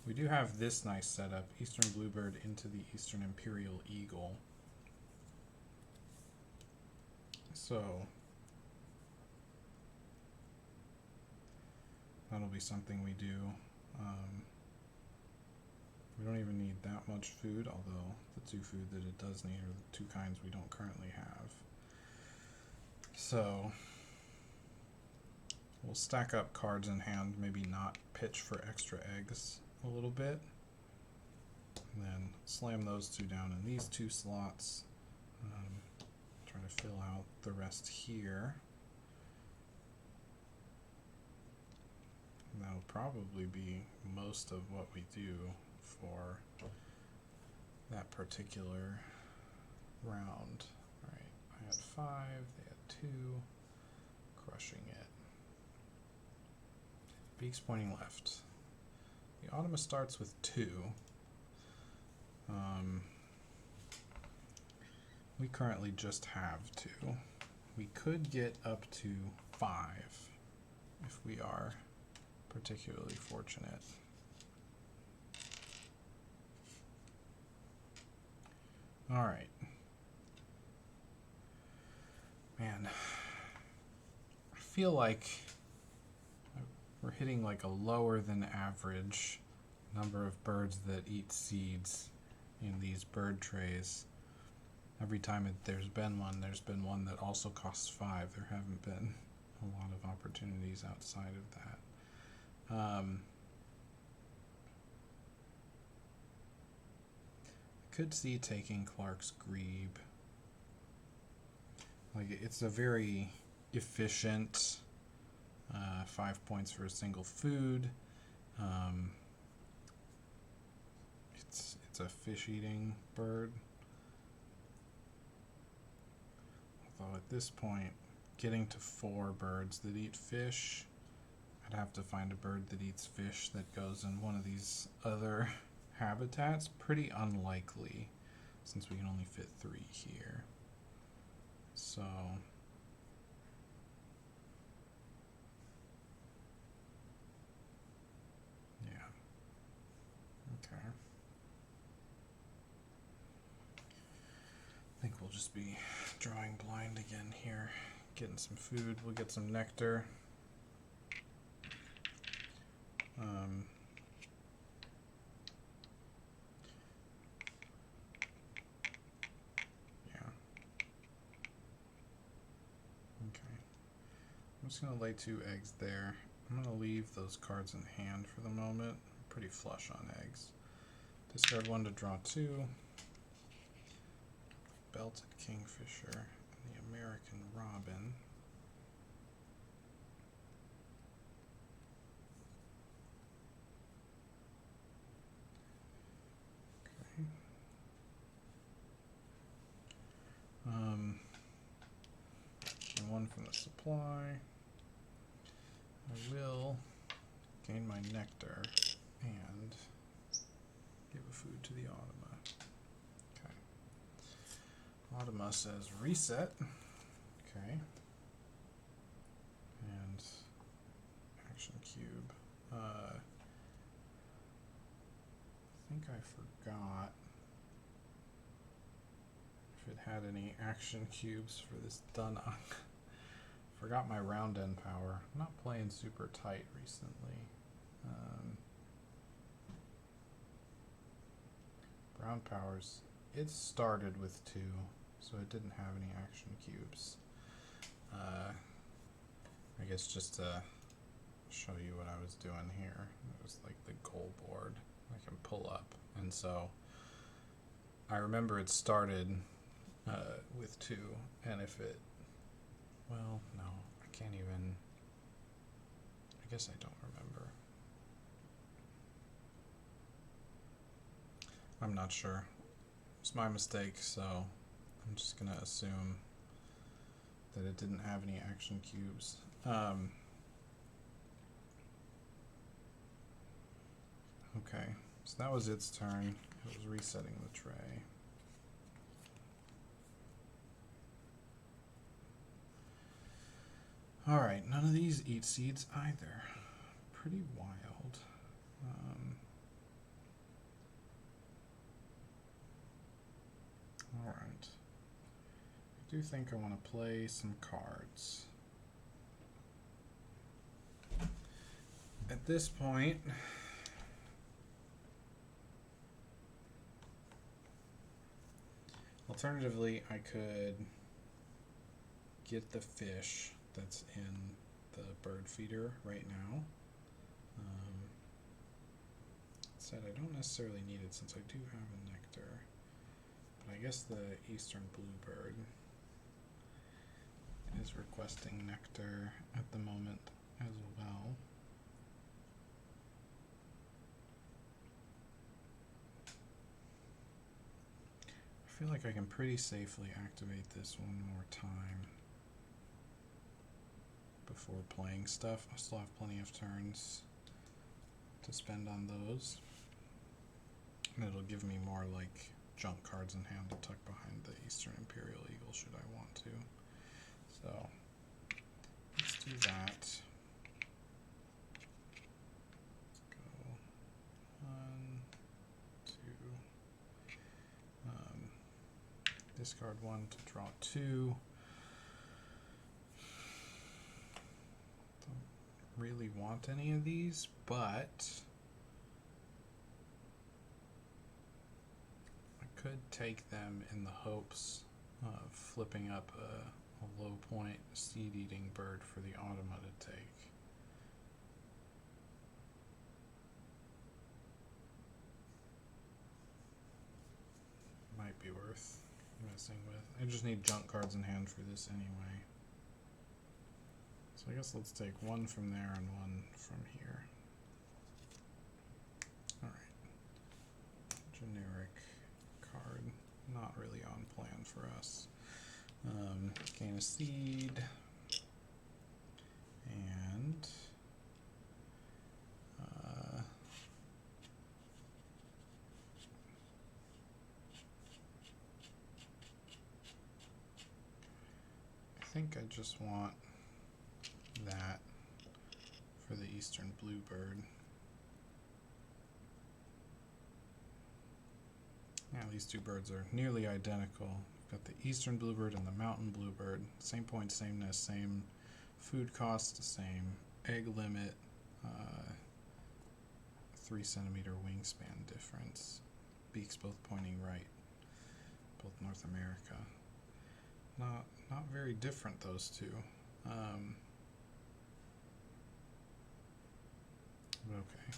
We do have this nice setup, Eastern Bluebird into the Eastern Imperial Eagle. So that'll be something we do. We don't even need that much food, although the 2 food that it does need are the 2 kinds we don't currently have. So we'll stack up cards in hand, maybe not pitch for extra eggs a little bit, and then slam those 2 down in these 2 slots. Try to fill out the rest here. And that'll probably be most of what we do for that particular round. Alright, I had 5, they had 2, crushing it. Beaks pointing left. The Automa starts with 2. We currently just have 2. We could get up to 5 if we are particularly fortunate. Alright. Man, I feel like we're hitting like a lower than average number of birds that eat seeds in these bird trays. Every time there's been one that also costs 5. There haven't been a lot of opportunities outside of that. I could see taking Clark's Grebe. Like, it's a very efficient 5 points for a single food. It's a fish-eating bird. Although at this point, getting to 4 birds that eat fish, I'd have to find a bird that eats fish that goes in one of these other habitats. Pretty unlikely, since we can only fit 3 here. So yeah. Okay. I think we'll just be drawing blind again here. Getting some food. We'll get some nectar. Yeah. Okay. I'm just going to lay 2 eggs there. I'm going to leave those cards in hand for the moment. I'm pretty flush on eggs. Discard 1 to draw 2. Belted Kingfisher and the American Robin. Okay. And 1 from the supply. I will gain my nectar and give a food to the Automa. Okay. Automa says reset. Okay. And action cube. I think I forgot if it had any action cubes for this Dunnock. Forgot my round end power. I'm not playing super tight recently. Brown powers. It started with 2, so it didn't have any action cubes. I guess just to show you what I was doing here, it was like the goal board I can pull up, and so I remember it started with 2, and if it, well, no, I can't even, I guess I don't remember. I'm not sure. It's my mistake, so I'm just gonna assume that it didn't have any action cubes. Okay, so that was its turn. It was resetting the tray. Alright, none of these eat seeds either. Pretty wild. do think I want to play some cards. At this point, alternatively, I could get the fish that's in the bird feeder right now. Said I don't necessarily need it since I do have a nectar, but I guess the eastern bluebird is requesting nectar at the moment as well. I feel like I can pretty safely activate this one more time before playing stuff. I still have plenty of turns to spend on those. And it'll give me more like junk cards in hand to tuck behind the Eastern Imperial Eagle should I want to. So let's do that. Let's go 1, 2. Discard 1 to draw 2. Don't really want any of these, but could take them in the hopes of flipping up a low point seed-eating bird for the Automa to take. Might be worth messing with. I just need junk cards in hand for this anyway. So I guess let's take one from there and one from here. Alright. Generic card, not really on plan for us. Gain a seed, and I think I just want that for the eastern bluebird. Yeah, these two birds are nearly identical. We've got the eastern bluebird and the mountain bluebird. Same point, same nest, same food cost, same egg limit, 3 centimeter wingspan difference. Beaks both pointing right, both North America. Not very different, those two. But okay,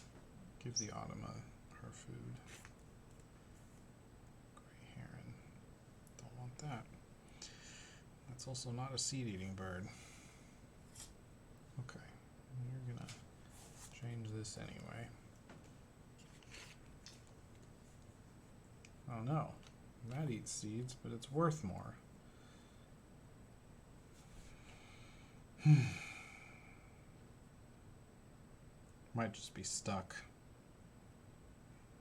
give the Automa her food. That. That's also not a seed-eating bird. Okay, you're gonna change this anyway. Oh no, that eats seeds, but it's worth more. Might just be stuck,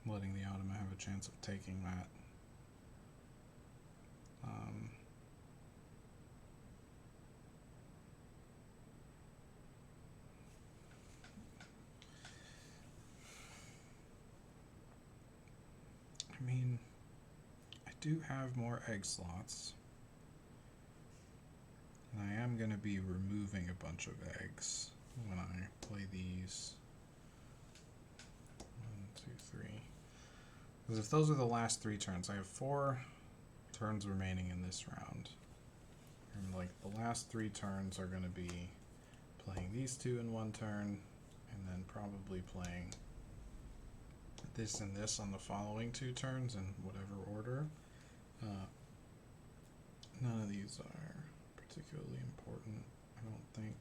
letting the Automa have a chance of taking that. I mean, I do have more egg slots, and I am going to be removing a bunch of eggs when I play these. 1, 2, 3. Because if those are the last 3 turns, I have 4 turns remaining in this round. And like the last 3 turns are going to be playing these 2 in 1 turn, and then probably playing this and this on the following 2 turns in whatever order. None of these are particularly important, I don't think.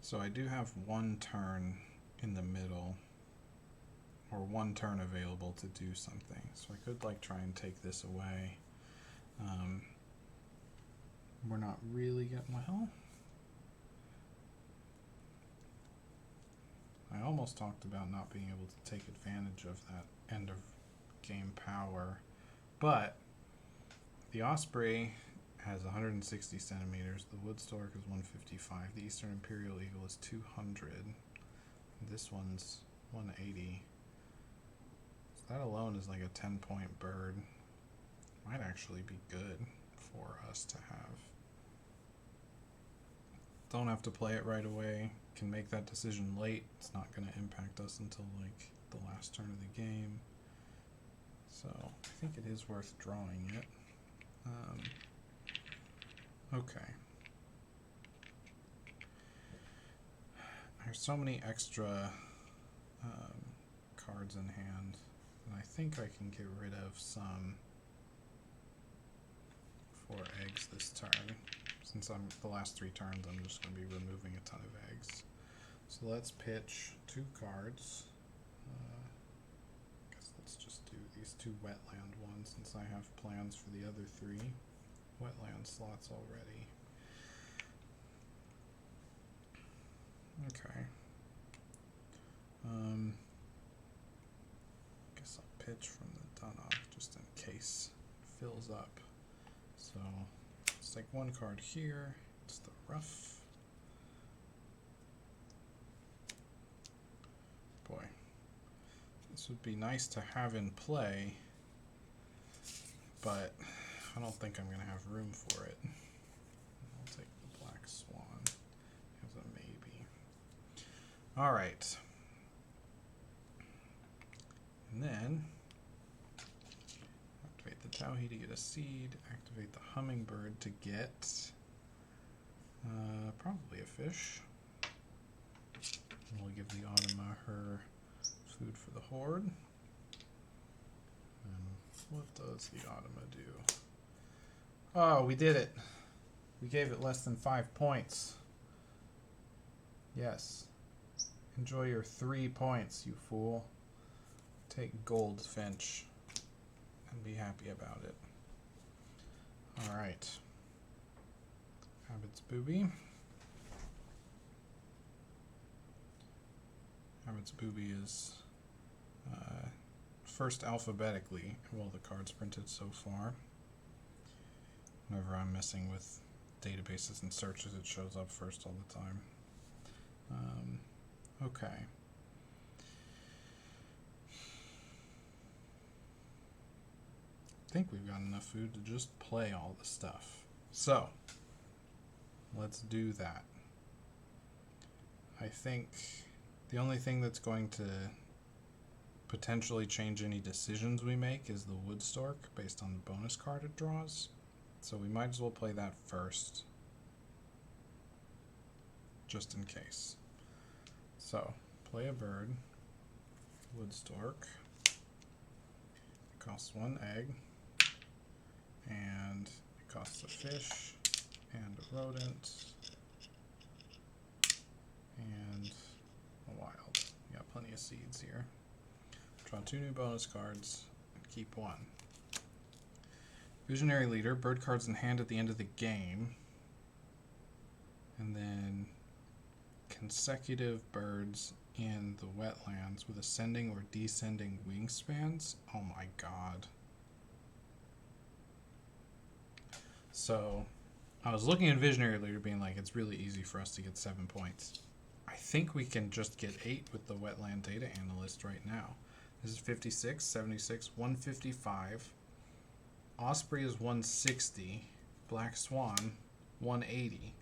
So I do have 1 turn in the middle, or 1 turn available to do something. So I could like try and take this away. We're not really getting, well, I almost talked about not being able to take advantage of that end of game power, but the Osprey has 160 centimeters. The wood stork is 155. The eastern imperial eagle is 200. This one's 180. So that alone is like a 10-point bird. Might actually be good for us to have. Don't have to play it right away. Can make that decision late. It's not going to impact us until like the last turn of the game. So I think it is worth drawing it. Okay. There's so many extra cards in hand, and I think I can get rid of some for eggs this turn. Since I'm the last 3 turns, I'm just going to be removing a ton of eggs. So let's pitch 2 cards. I guess let's just do these 2 wetland ones since I have plans for the other 3 wetland slots already. Okay. Guess I'll pitch from the Dunnock just in case it fills up. So let's take 1 card here. It's the rough. Boy, this would be nice to have in play, but I don't think I'm going to have room for it. I'll take the Black Swan as a maybe. All right. And then activate the Towhee to get a seed. Activate the Hummingbird to get probably a fish. And we'll give the Automa her food for the horde. And what does the Automa do? Oh, we did it. We gave it less than 5 points. Yes. Enjoy your 3 points, you fool. Take Goldfinch and be happy about it. Alright. Habit's Booby. Habit's Booby is first alphabetically, well, the cards printed so far. Whenever I'm messing with databases and searches, it shows up first all the time. Okay. I think we've got enough food to just play all the stuff. So, let's do that. I think the only thing that's going to potentially change any decisions we make is the wood stork based on the bonus card it draws. So we might as well play that first, just in case. So, play a bird, wood stork, it costs 1 egg, and it costs a fish, and a rodent, and a wild. We got plenty of seeds here. Draw 2 new bonus cards, and keep 1. Visionary Leader, bird cards in hand at the end of the game. And then consecutive birds in the wetlands with ascending or descending wingspans. Oh my god. So, I was looking at Visionary Leader being like, it's really easy for us to get 7 points. I think we can just get 8 with the Wetland Data Analyst right now. This is 56, 76, 155. Osprey is 160. Black Swan, 180.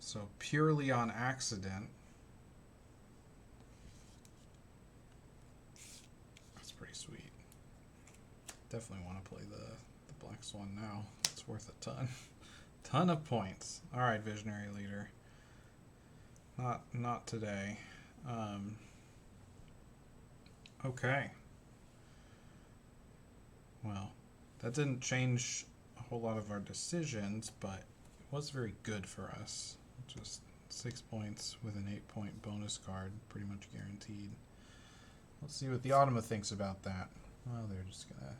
So purely on accident. That's pretty sweet. Definitely want to play the Black Swan now. It's worth a ton. Ton of points. Alright, Visionary Leader. Not today. Okay. Well, that didn't change a whole lot of our decisions, but it was very good for us. Just 6 points with an 8-point bonus card, pretty much guaranteed. Let's see what the Automa thinks about that. Well, they're just gonna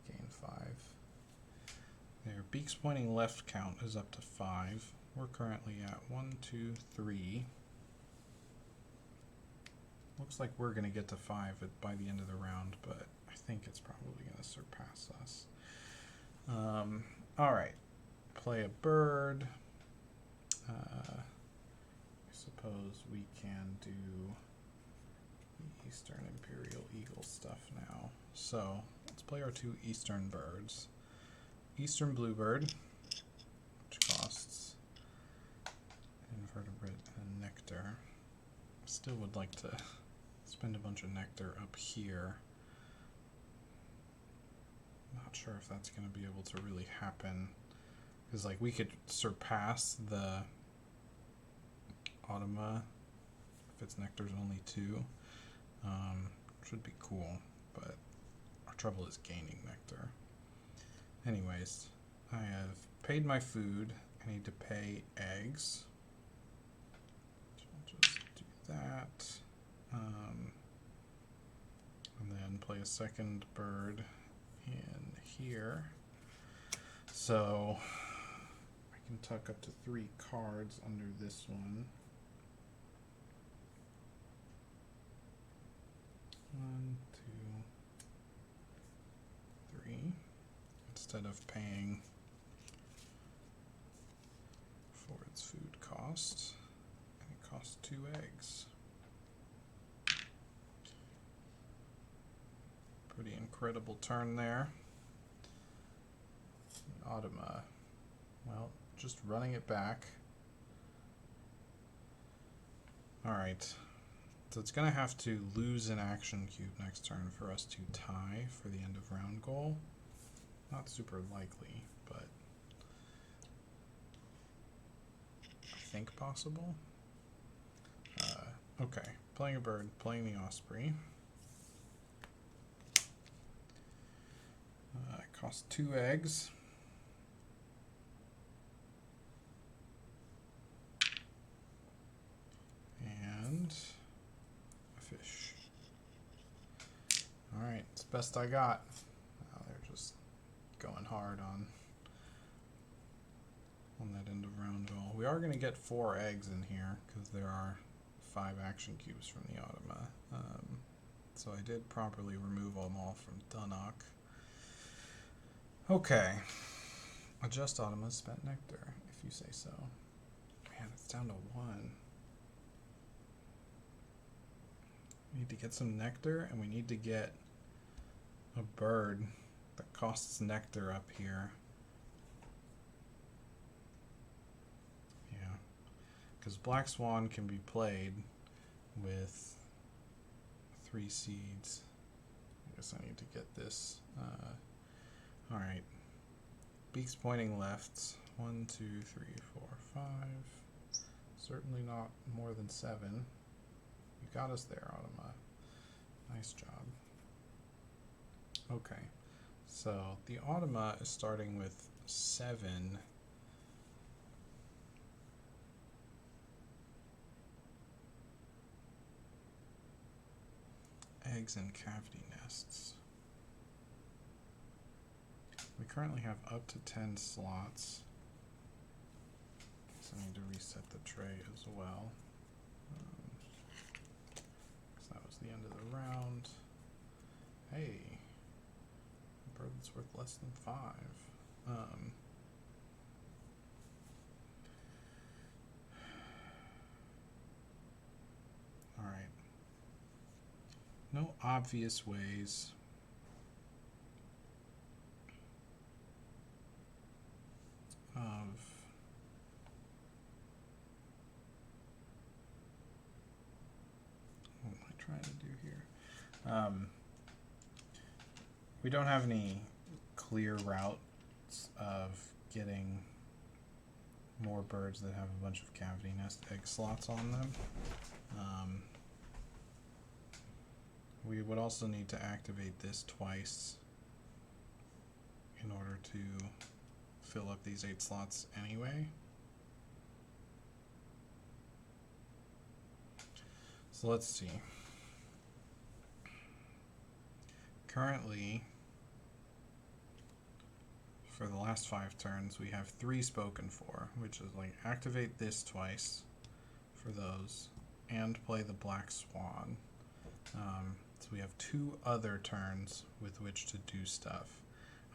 gain 5. Their beaks pointing left count is up to 5. We're currently at 1, 2, 3. Looks like we're gonna get to 5 by the end of the round, but I think it's probably going to surpass us. All right. Play a bird. I suppose we can do the Eastern Imperial Eagle stuff now. So let's play our 2 Eastern birds. Eastern Bluebird, which costs invertebrate and nectar. Still would like to spend a bunch of nectar up here. Not sure if that's going to be able to really happen. Because, like, we could surpass the Automa if its nectar's only 2. Which would be cool, but our trouble is gaining nectar. Anyways, I have paid my food. I need to pay eggs. So I'll just do that. And then play a second bird in here. So I can tuck up to 3 cards under this one. 1, 2, 3. Instead of paying for its food cost, and it costs 2 eggs. Pretty incredible turn there. Automa, well, just running it back. Alright, so it's going to have to lose an action cube next turn for us to tie for the end of round goal. Not super likely, but I think possible. Okay, playing a bird, playing the osprey. It costs 2 eggs. And a fish. Alright, it's the best I got. Now they're just going hard on that end of round goal. We are going to get 4 eggs in here because there are 5 action cubes from the Automa. So I did properly remove them all from Dunnock. Okay. Adjust Automa, spent nectar, if you say so. Man, it's down to 1. We need to get some nectar, and we need to get a bird that costs nectar up here. Yeah. Because Black Swan can be played with 3 seeds. I guess I need to get this. Alright. Beaks pointing left. 1, 2, 3, 4, 5. Certainly not more than 7. You got us there, Automa. Nice job. Okay. So the Automa is starting with 7. Eggs and cavity nests. We currently have up to 10 slots. So I need to reset the tray as well. That was the end of the round. Hey, a bird that's worth less than 5. All right. No obvious ways. What am I trying to do here? We don't have any clear routes of getting more birds that have a bunch of cavity nest egg slots on them. We would also need to activate this twice in order to fill up these 8 slots anyway. So let's see. Currently, for the last 5 turns, we have 3 spoken for, which is like activate this twice for those and play the Black Swan. So we have 2 other turns with which to do stuff.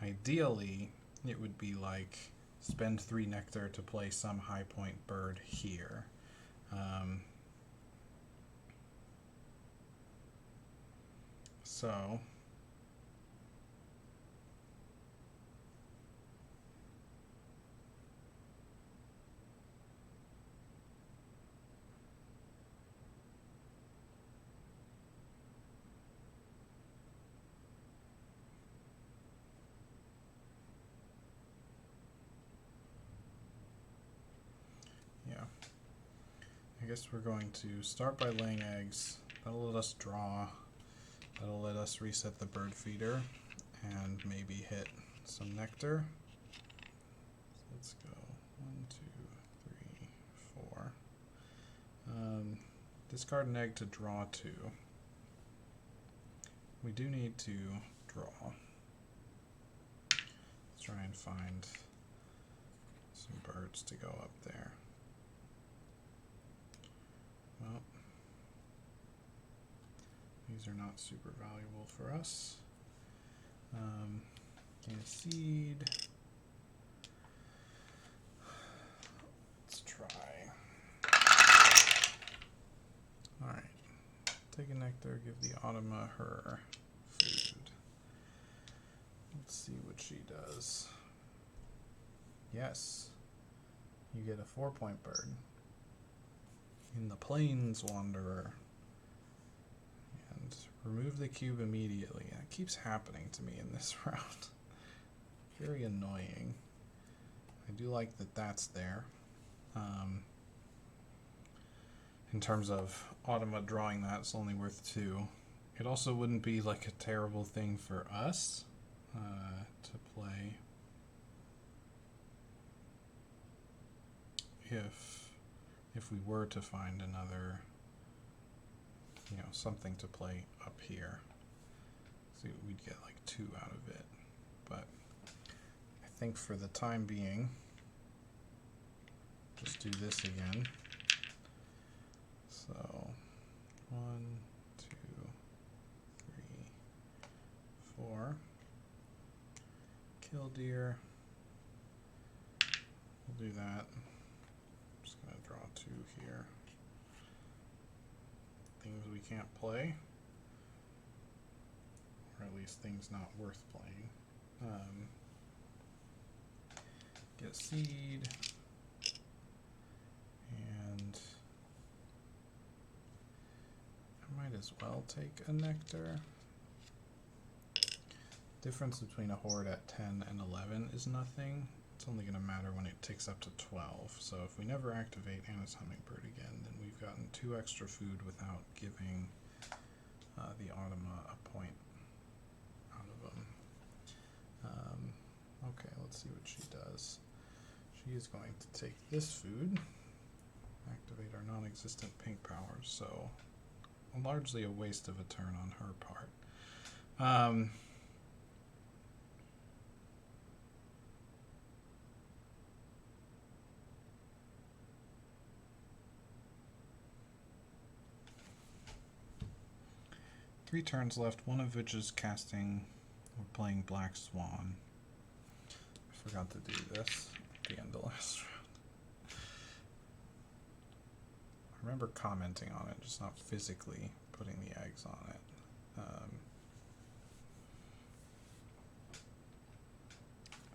Ideally, it would be like spend 3 nectar to play some high point bird here. So yeah, I guess we're going to start by laying eggs. That'll let us draw. That'll let us reset the bird feeder and maybe hit some nectar. So let's go 1, 2, 3, 4. Discard an egg to draw 2. We do need to draw. Let's try and find some birds to go up there. Well, these are not super valuable for us. Gain a seed. Let's try. Alright. Take a nectar, give the Automa her food. Let's see what she does. Yes. You get a 4-point bird. In the Plains Wanderer. And remove the cube immediately. That keeps happening to me in this round. Very annoying. I do like that that's there. In terms of Automa drawing that, it's only worth 2. It also wouldn't be like a terrible thing for us to play if we were to find another, something to play up here. See, we'd get like 2 out of it. But I think for the time being, just do this again. So 1, 2, 3, 4. Kill deer. We'll do that. I'm just gonna draw 2 here. Things we can't play, or at least things not worth playing. Get a seed, and I might as well take a nectar. Difference between a horde at 10 and 11 is nothing. It's only going to matter when it ticks up to 12. So if we never activate Anna's Hummingbird again, then we've gotten 2 extra food without giving the Automa a point out of them. Okay, let's see what she does. She is going to take this food, activate our non-existent pink powers, so largely a waste of a turn on her part. 3 turns left, one of which is casting. We're playing Black Swan. I forgot to do this at the end of last round. I remember commenting on it, just not physically putting the eggs on it.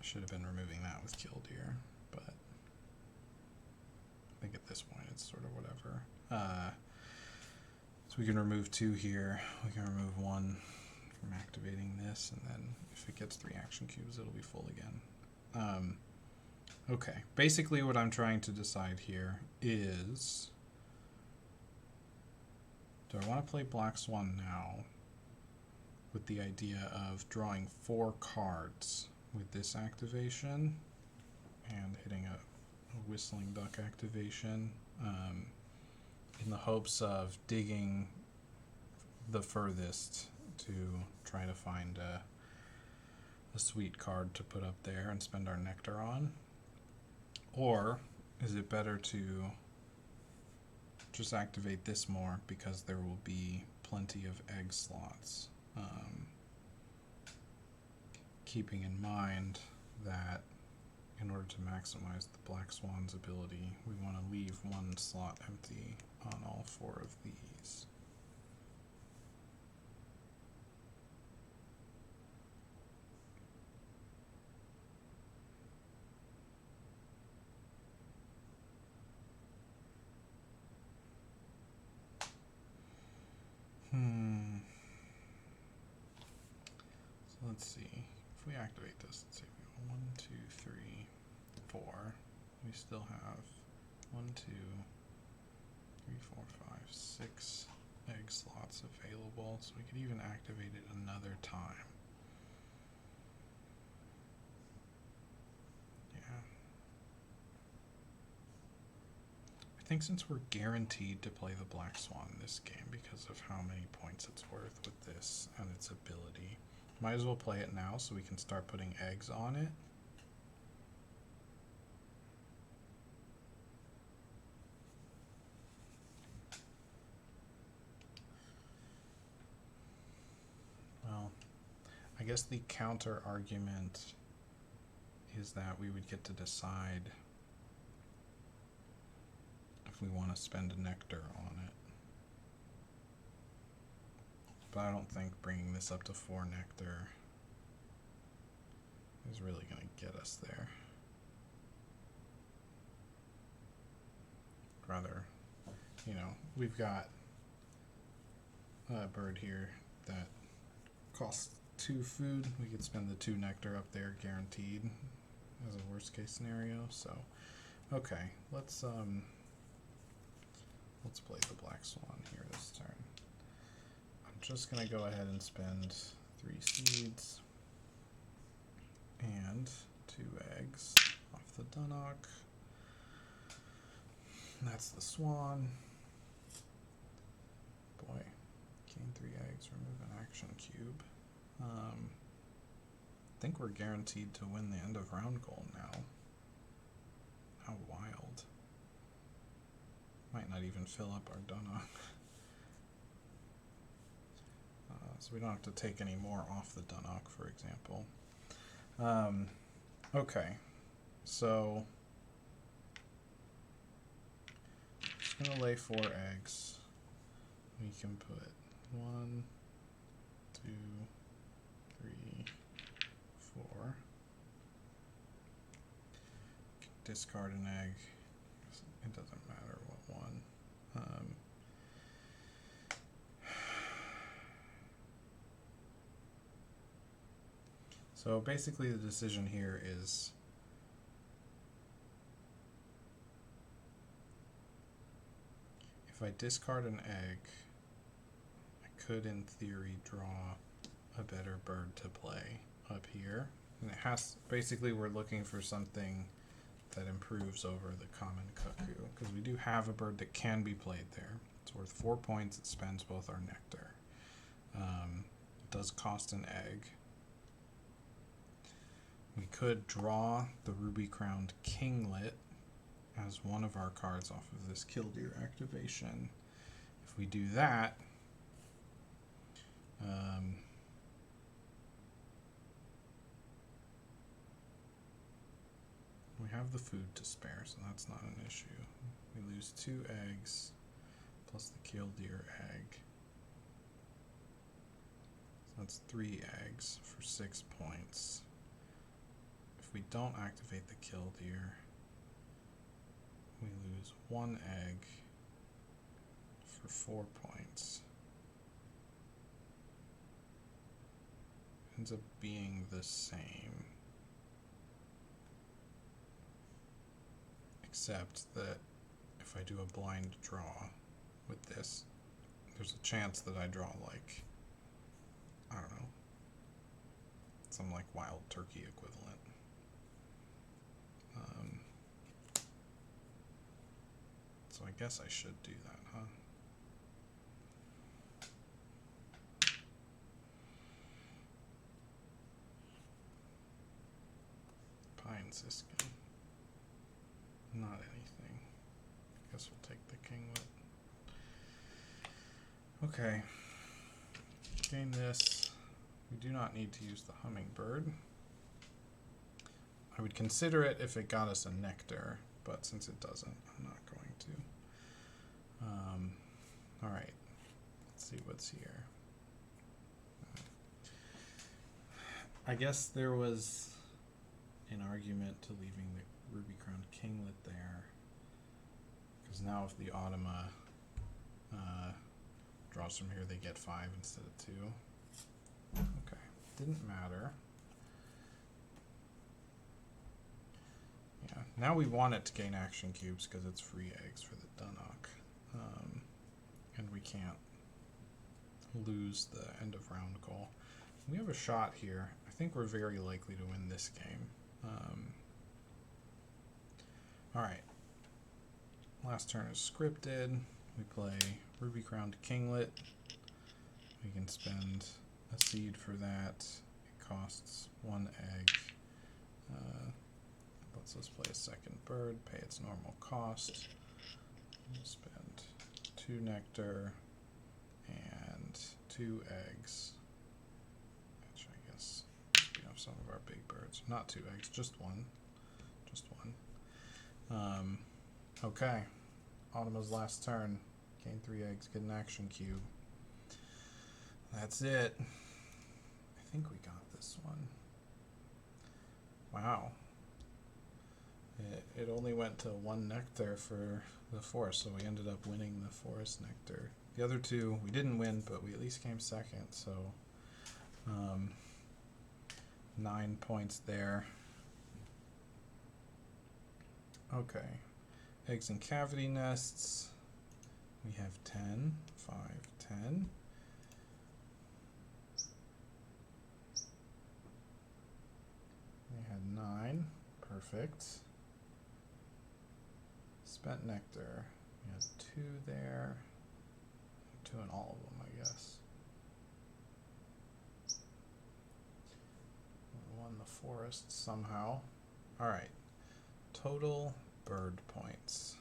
I should have been removing that with Killdeer, but I think at this point it's sort of whatever. So we can remove 2 here. We can remove 1 from activating this, and then if it gets 3 action cubes, it'll be full again. Okay, basically what I'm trying to decide here is, do I want to play Black Swan now with the idea of drawing 4 cards with this activation and hitting a Whistling Duck activation, in the hopes of digging the furthest to try to find a sweet card to put up there and spend our nectar on? Or is it better to just activate this more because there will be plenty of egg slots. Keeping in mind that in order to maximize the Black Swan's ability, we want to leave one slot empty on all 4 of these. So let's see. If we activate this, let's see, we go 1, 2, 3, 4. We still have 1, 2, 3, 4, 5, 6 egg slots available, so we could even activate it another time. Yeah. I think since we're guaranteed to play the Black Swan in this game because of how many points it's worth with this and its ability, might as well play it now so we can start putting eggs on it. Well, I guess the counter argument is that we would get to decide if we want to spend a nectar on it. But I don't think bringing this up to 4 nectar is really going to get us there. Rather, you know, we've got a bird here that costs 2 food. We could spend the 2 nectar up there guaranteed as a worst case scenario. So, okay, let's play the Black Swan here this turn. I'm just gonna go ahead and spend 3 seeds and 2 eggs off the Dunnock. That's the Swan. Boy, gain 3 eggs, remove an action cube. I think we're guaranteed to win the end of round goal now. How wild. Might not even fill up our Dunnock. So we don't have to take any more off the Dunnock, for example. Okay, so just gonna lay 4 eggs. We can put 1, 2, 3, 4. Discard an egg. It doesn't matter what one. So basically the decision here is if I discard an egg, I could in theory draw a better bird to play up here. And it has, basically we're looking for something that improves over the common cuckoo, because we do have a bird that can be played there. It's worth 4 points, it spends both our nectar. It does cost an egg. We could draw the ruby-crowned kinglet as one of our cards off of this killdeer activation. If we do that, we have the food to spare, so that's not an issue. We lose 2 eggs plus the killdeer egg. So that's 3 eggs for 6 points. If we don't activate the killdeer, we lose 1 egg for 4 points. Ends up being the same, except that if I do a blind draw with this, there's a chance that I draw, like, I don't know, some like wild turkey equivalent. So I guess I should do that, huh? Pine Siskin. Not anything. Guess we'll take the kinglet. Okay. gain this. We do not need to use the hummingbird. I would consider it if it got us a nectar, but since it doesn't, I'm not going to. Alright, let's see what's here. I guess there was an argument to leaving the ruby crowned kinglet there, because now if the Automa draws from here, they get 5 instead of 2. Okay, didn't matter. Yeah, now we want it to gain action cubes because it's free eggs for the Dunnock. And we can't lose the end of round goal. We have a shot here. I think we're very likely to win this game. Alright. Last turn is scripted. We play Ruby Crowned Kinglet. We can spend a seed for that. It costs 1 egg. Lets us play a second bird, pay its normal cost. We'll spend 2 nectar and 2 eggs. Which I guess we have some of our big birds. Not 2 eggs, just 1. Just 1. Okay. Automa's last turn. Gain 3 eggs, get an action cube. That's it. I think we got this one. Wow. It only went to 1 nectar for the forest, so we ended up winning the forest nectar. The other 2 we didn't win, but we at least came second, so 9 points there. Okay. Eggs and cavity nests. We have 10, 5, 10. We had 9. Perfect. Spent nectar. We had 2 there. 2 in all of them, I guess. We won the forest somehow. Alright. Total bird points.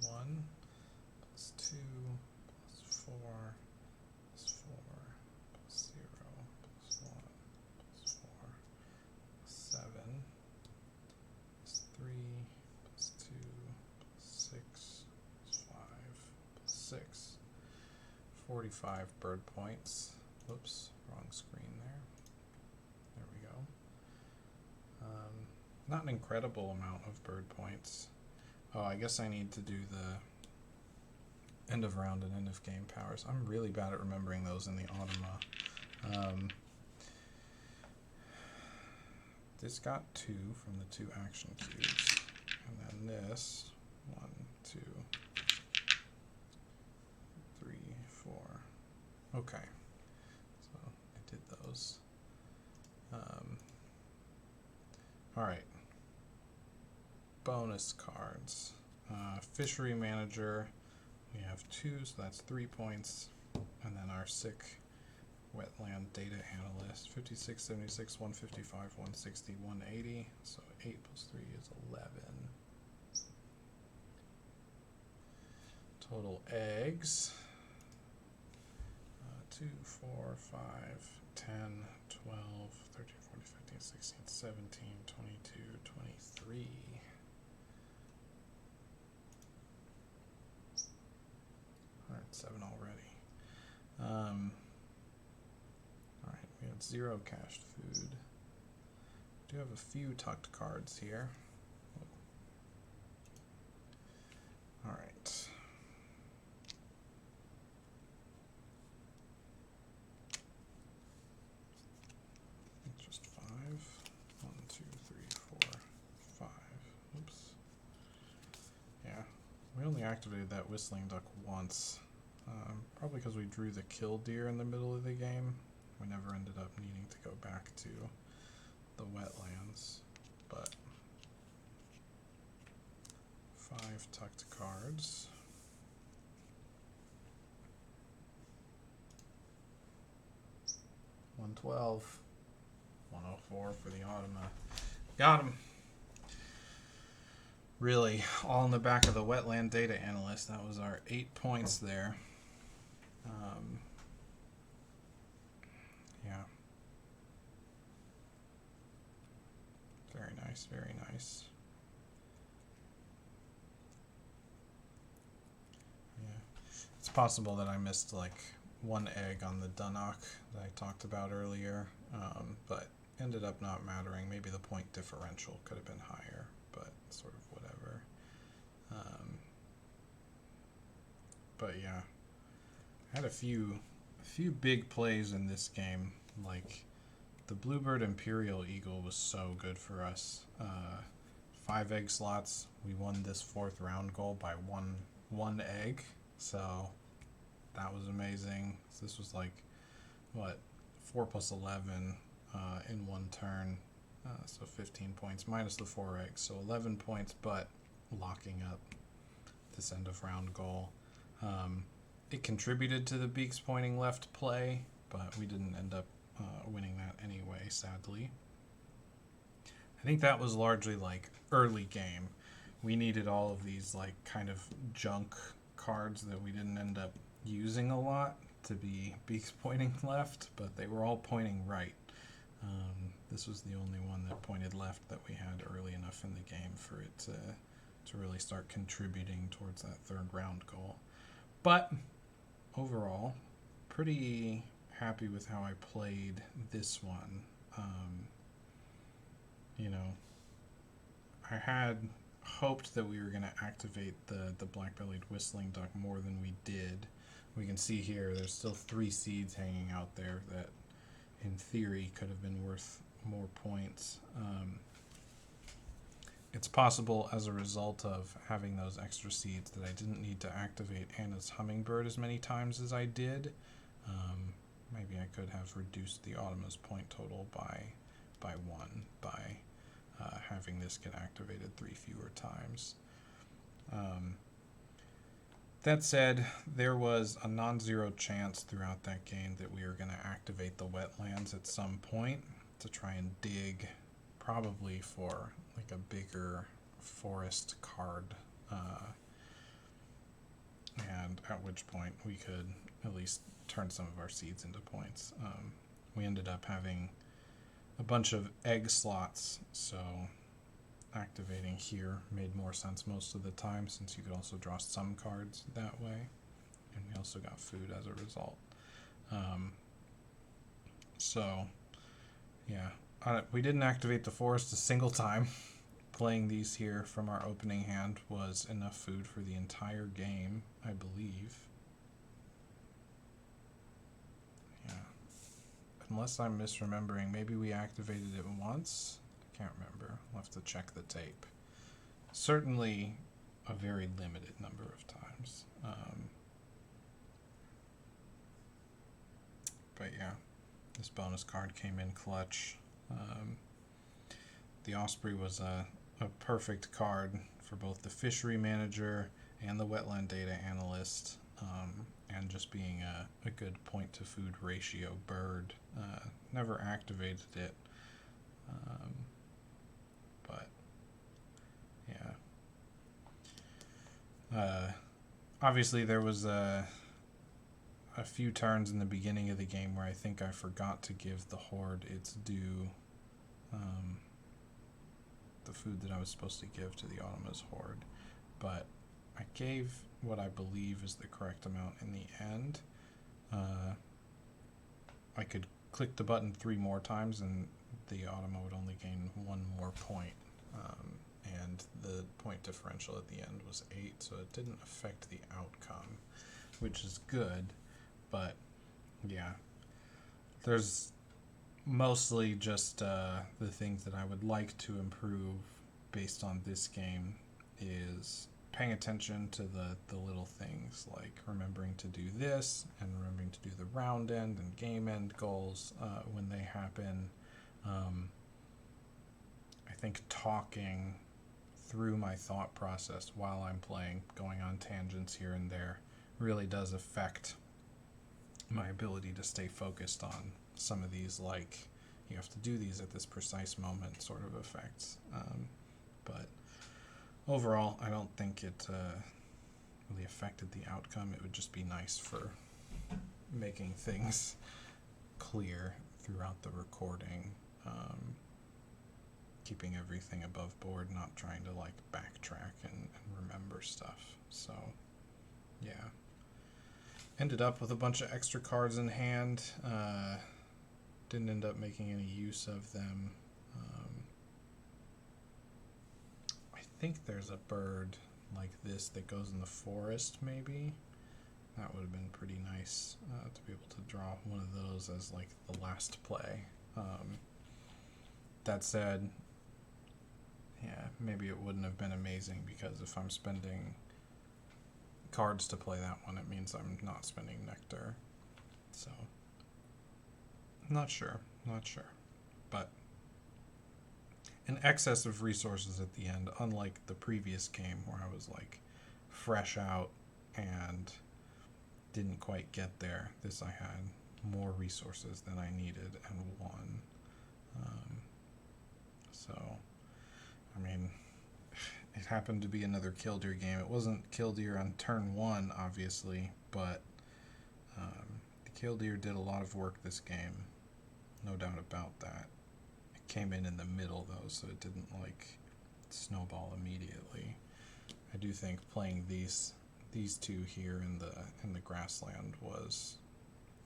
1 plus 2 plus 4 plus 4 plus 0 plus 1 plus 4 plus 7 plus 3 plus 2 plus 6 plus 5 plus 6. 45 bird points. Whoops, wrong screen there. There we go. Not an incredible amount of bird points. Oh, I guess I need to do the end of round and end of game powers. I'm really bad at remembering those in the Automa. This got 2 from the 2 action cubes. And then this, 1, 2, 3, 4. Okay. So I did those. Alright. Bonus cards. Fishery Manager, we have 2, so that's 3 points. And then our sick Wetland Data Analyst, 56, 76, 155, 160, 180. So 8 plus 3 is 11. Total eggs. 2, 4, 5, 10, 12, 13, 14, 15, 16, 17, 22, 23. Alright, 7 already. Alright, we had 0 cached food. Do have a few tucked cards here. Alright. Just 5. 1, 2, 3, 4, 5. Oops. Yeah, we only activated that whistling duck once. Probably because we drew the kill deer in the middle of the game. We never ended up needing to go back to the wetlands, but 5 tucked cards. $112, $104 for the Automa. Got him. Really, all in the back of the Wetland Data Analyst. That was our 8 points there. nice, very nice. Yeah. It's possible that I missed like one egg on the Dunnock that I talked about earlier, but ended up not mattering. Maybe the point differential could have been higher, but sort of whatever. But yeah, I had a few big plays in this game. Like the Bluebird Imperial Eagle was so good for us. 5 egg slots. We won this 4th round goal by one egg. So that was amazing. So this was like what 4 plus 11 in one turn. So 15 points minus the 4 eggs. So 11 points, but locking up this end of round goal. It contributed to the beaks pointing left play, but we didn't end up winning that anyway, sadly. I think that was largely like early game. We needed all of these like kind of junk cards that we didn't end up using a lot to be beaks pointing left, but they were all pointing right. This was the only one that pointed left that we had early enough in the game for it to really start contributing towards that 3rd round goal. But overall, pretty happy with how I played this one. I had hoped that we were going to activate the black-bellied whistling duck more than we did. We can see here there's still 3 seeds hanging out there that in theory could have been worth more points. It's possible as a result of having those extra seeds that I didn't need to activate Anna's hummingbird as many times as I did. Maybe I could have reduced the Automa's point total by 1 by having this get activated 3 fewer times. That said, there was a non-zero chance throughout that game that we were going to activate the wetlands at some point to try and dig, probably for like a bigger forest card, and at which point we could at least turn some of our seeds into points. We ended up having a bunch of egg slots, so activating here made more sense most of the time, since you could also draw some cards that way, and we also got food as a result. So yeah, we didn't activate the forest a single time. Playing these here from our opening hand was enough food for the entire game, I believe. Yeah. Unless I'm misremembering, maybe we activated it once? I can't remember. I'll have to check the tape. Certainly a very limited number of times. But yeah, this bonus card came in clutch. The Osprey was a perfect card for both the fishery manager and the wetland data analyst, and just being a good point to food ratio bird. Never activated it, but yeah. Obviously there was a few turns in the beginning of the game where I think I forgot to give the horde its due. The food that I was supposed to give to the Automa's horde, but I gave what I believe is the correct amount in the end. I could click the button 3 more times and the Automa would only gain 1 more point, and the point differential at the end was 8, so it didn't affect the outcome, which is good. But yeah, there's mostly just the things that I would like to improve based on this game is paying attention to the little things, like remembering to do this and remembering to do the round end and game end goals when they happen. I think talking through my thought process while I'm playing, going on tangents here and there, really does affect my ability to stay focused on some of these, like, you have to do these at this precise moment sort of effects. But overall, I don't think it really affected the outcome. It would just be nice for making things clear throughout the recording. keeping everything above board, not trying to like backtrack and remember stuff. So yeah, ended up with a bunch of extra cards in hand. Didn't end up making any use of them. I think there's a bird like this that goes in the forest, maybe. That would have been pretty nice to be able to draw one of those as like the last play. That said, yeah, maybe it wouldn't have been amazing, because if I'm spending cards to play that one, it means I'm not spending nectar. So, not sure. But an excess of resources at the end, unlike the previous game where I was like fresh out and didn't quite get there. This I had more resources than I needed and won. So, I mean, it happened to be another Killdeer game. It wasn't Killdeer on turn 1, obviously, but the Killdeer did a lot of work this game. No doubt about that. It came in the middle, though, so it didn't, like, snowball immediately. I do think playing these two here in the grassland was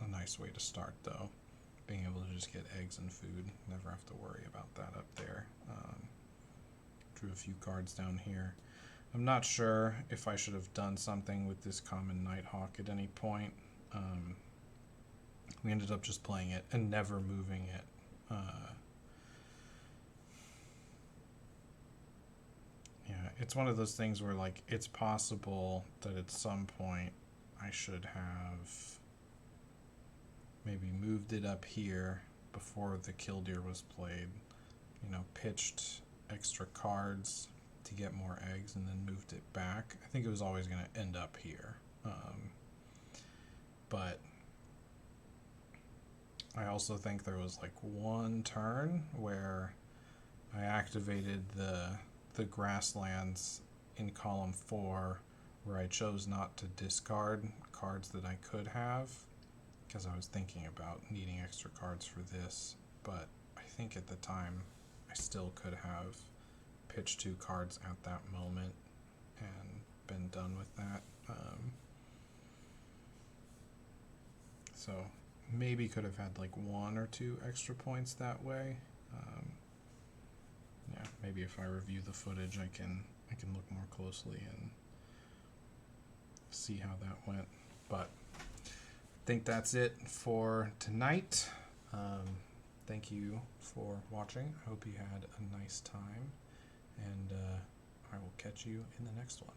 a nice way to start, though. Being able to just get eggs and food, never have to worry about that up there. Drew a few cards down here. I'm not sure if I should have done something with this common Nighthawk at any point. We ended up just playing it and never moving it. Yeah, it's one of those things where, like, it's possible that at some point I should have maybe moved it up here before the Killdeer was played. You know, pitched extra cards to get more eggs and then moved it back. I think it was always going to end up here. But I also think there was like one turn where I activated the grasslands in column 4 where I chose not to discard cards that I could have, because I was thinking about needing extra cards for this, but I think at the time I still could have pitched 2 cards at that moment and been done with that. So maybe could have had like 1 or 2 extra points that way. Yeah, maybe if I review the footage, I can look more closely and see how that went. But I think that's it for tonight. Thank you for watching. I hope you had a nice time, and I will catch you in the next one.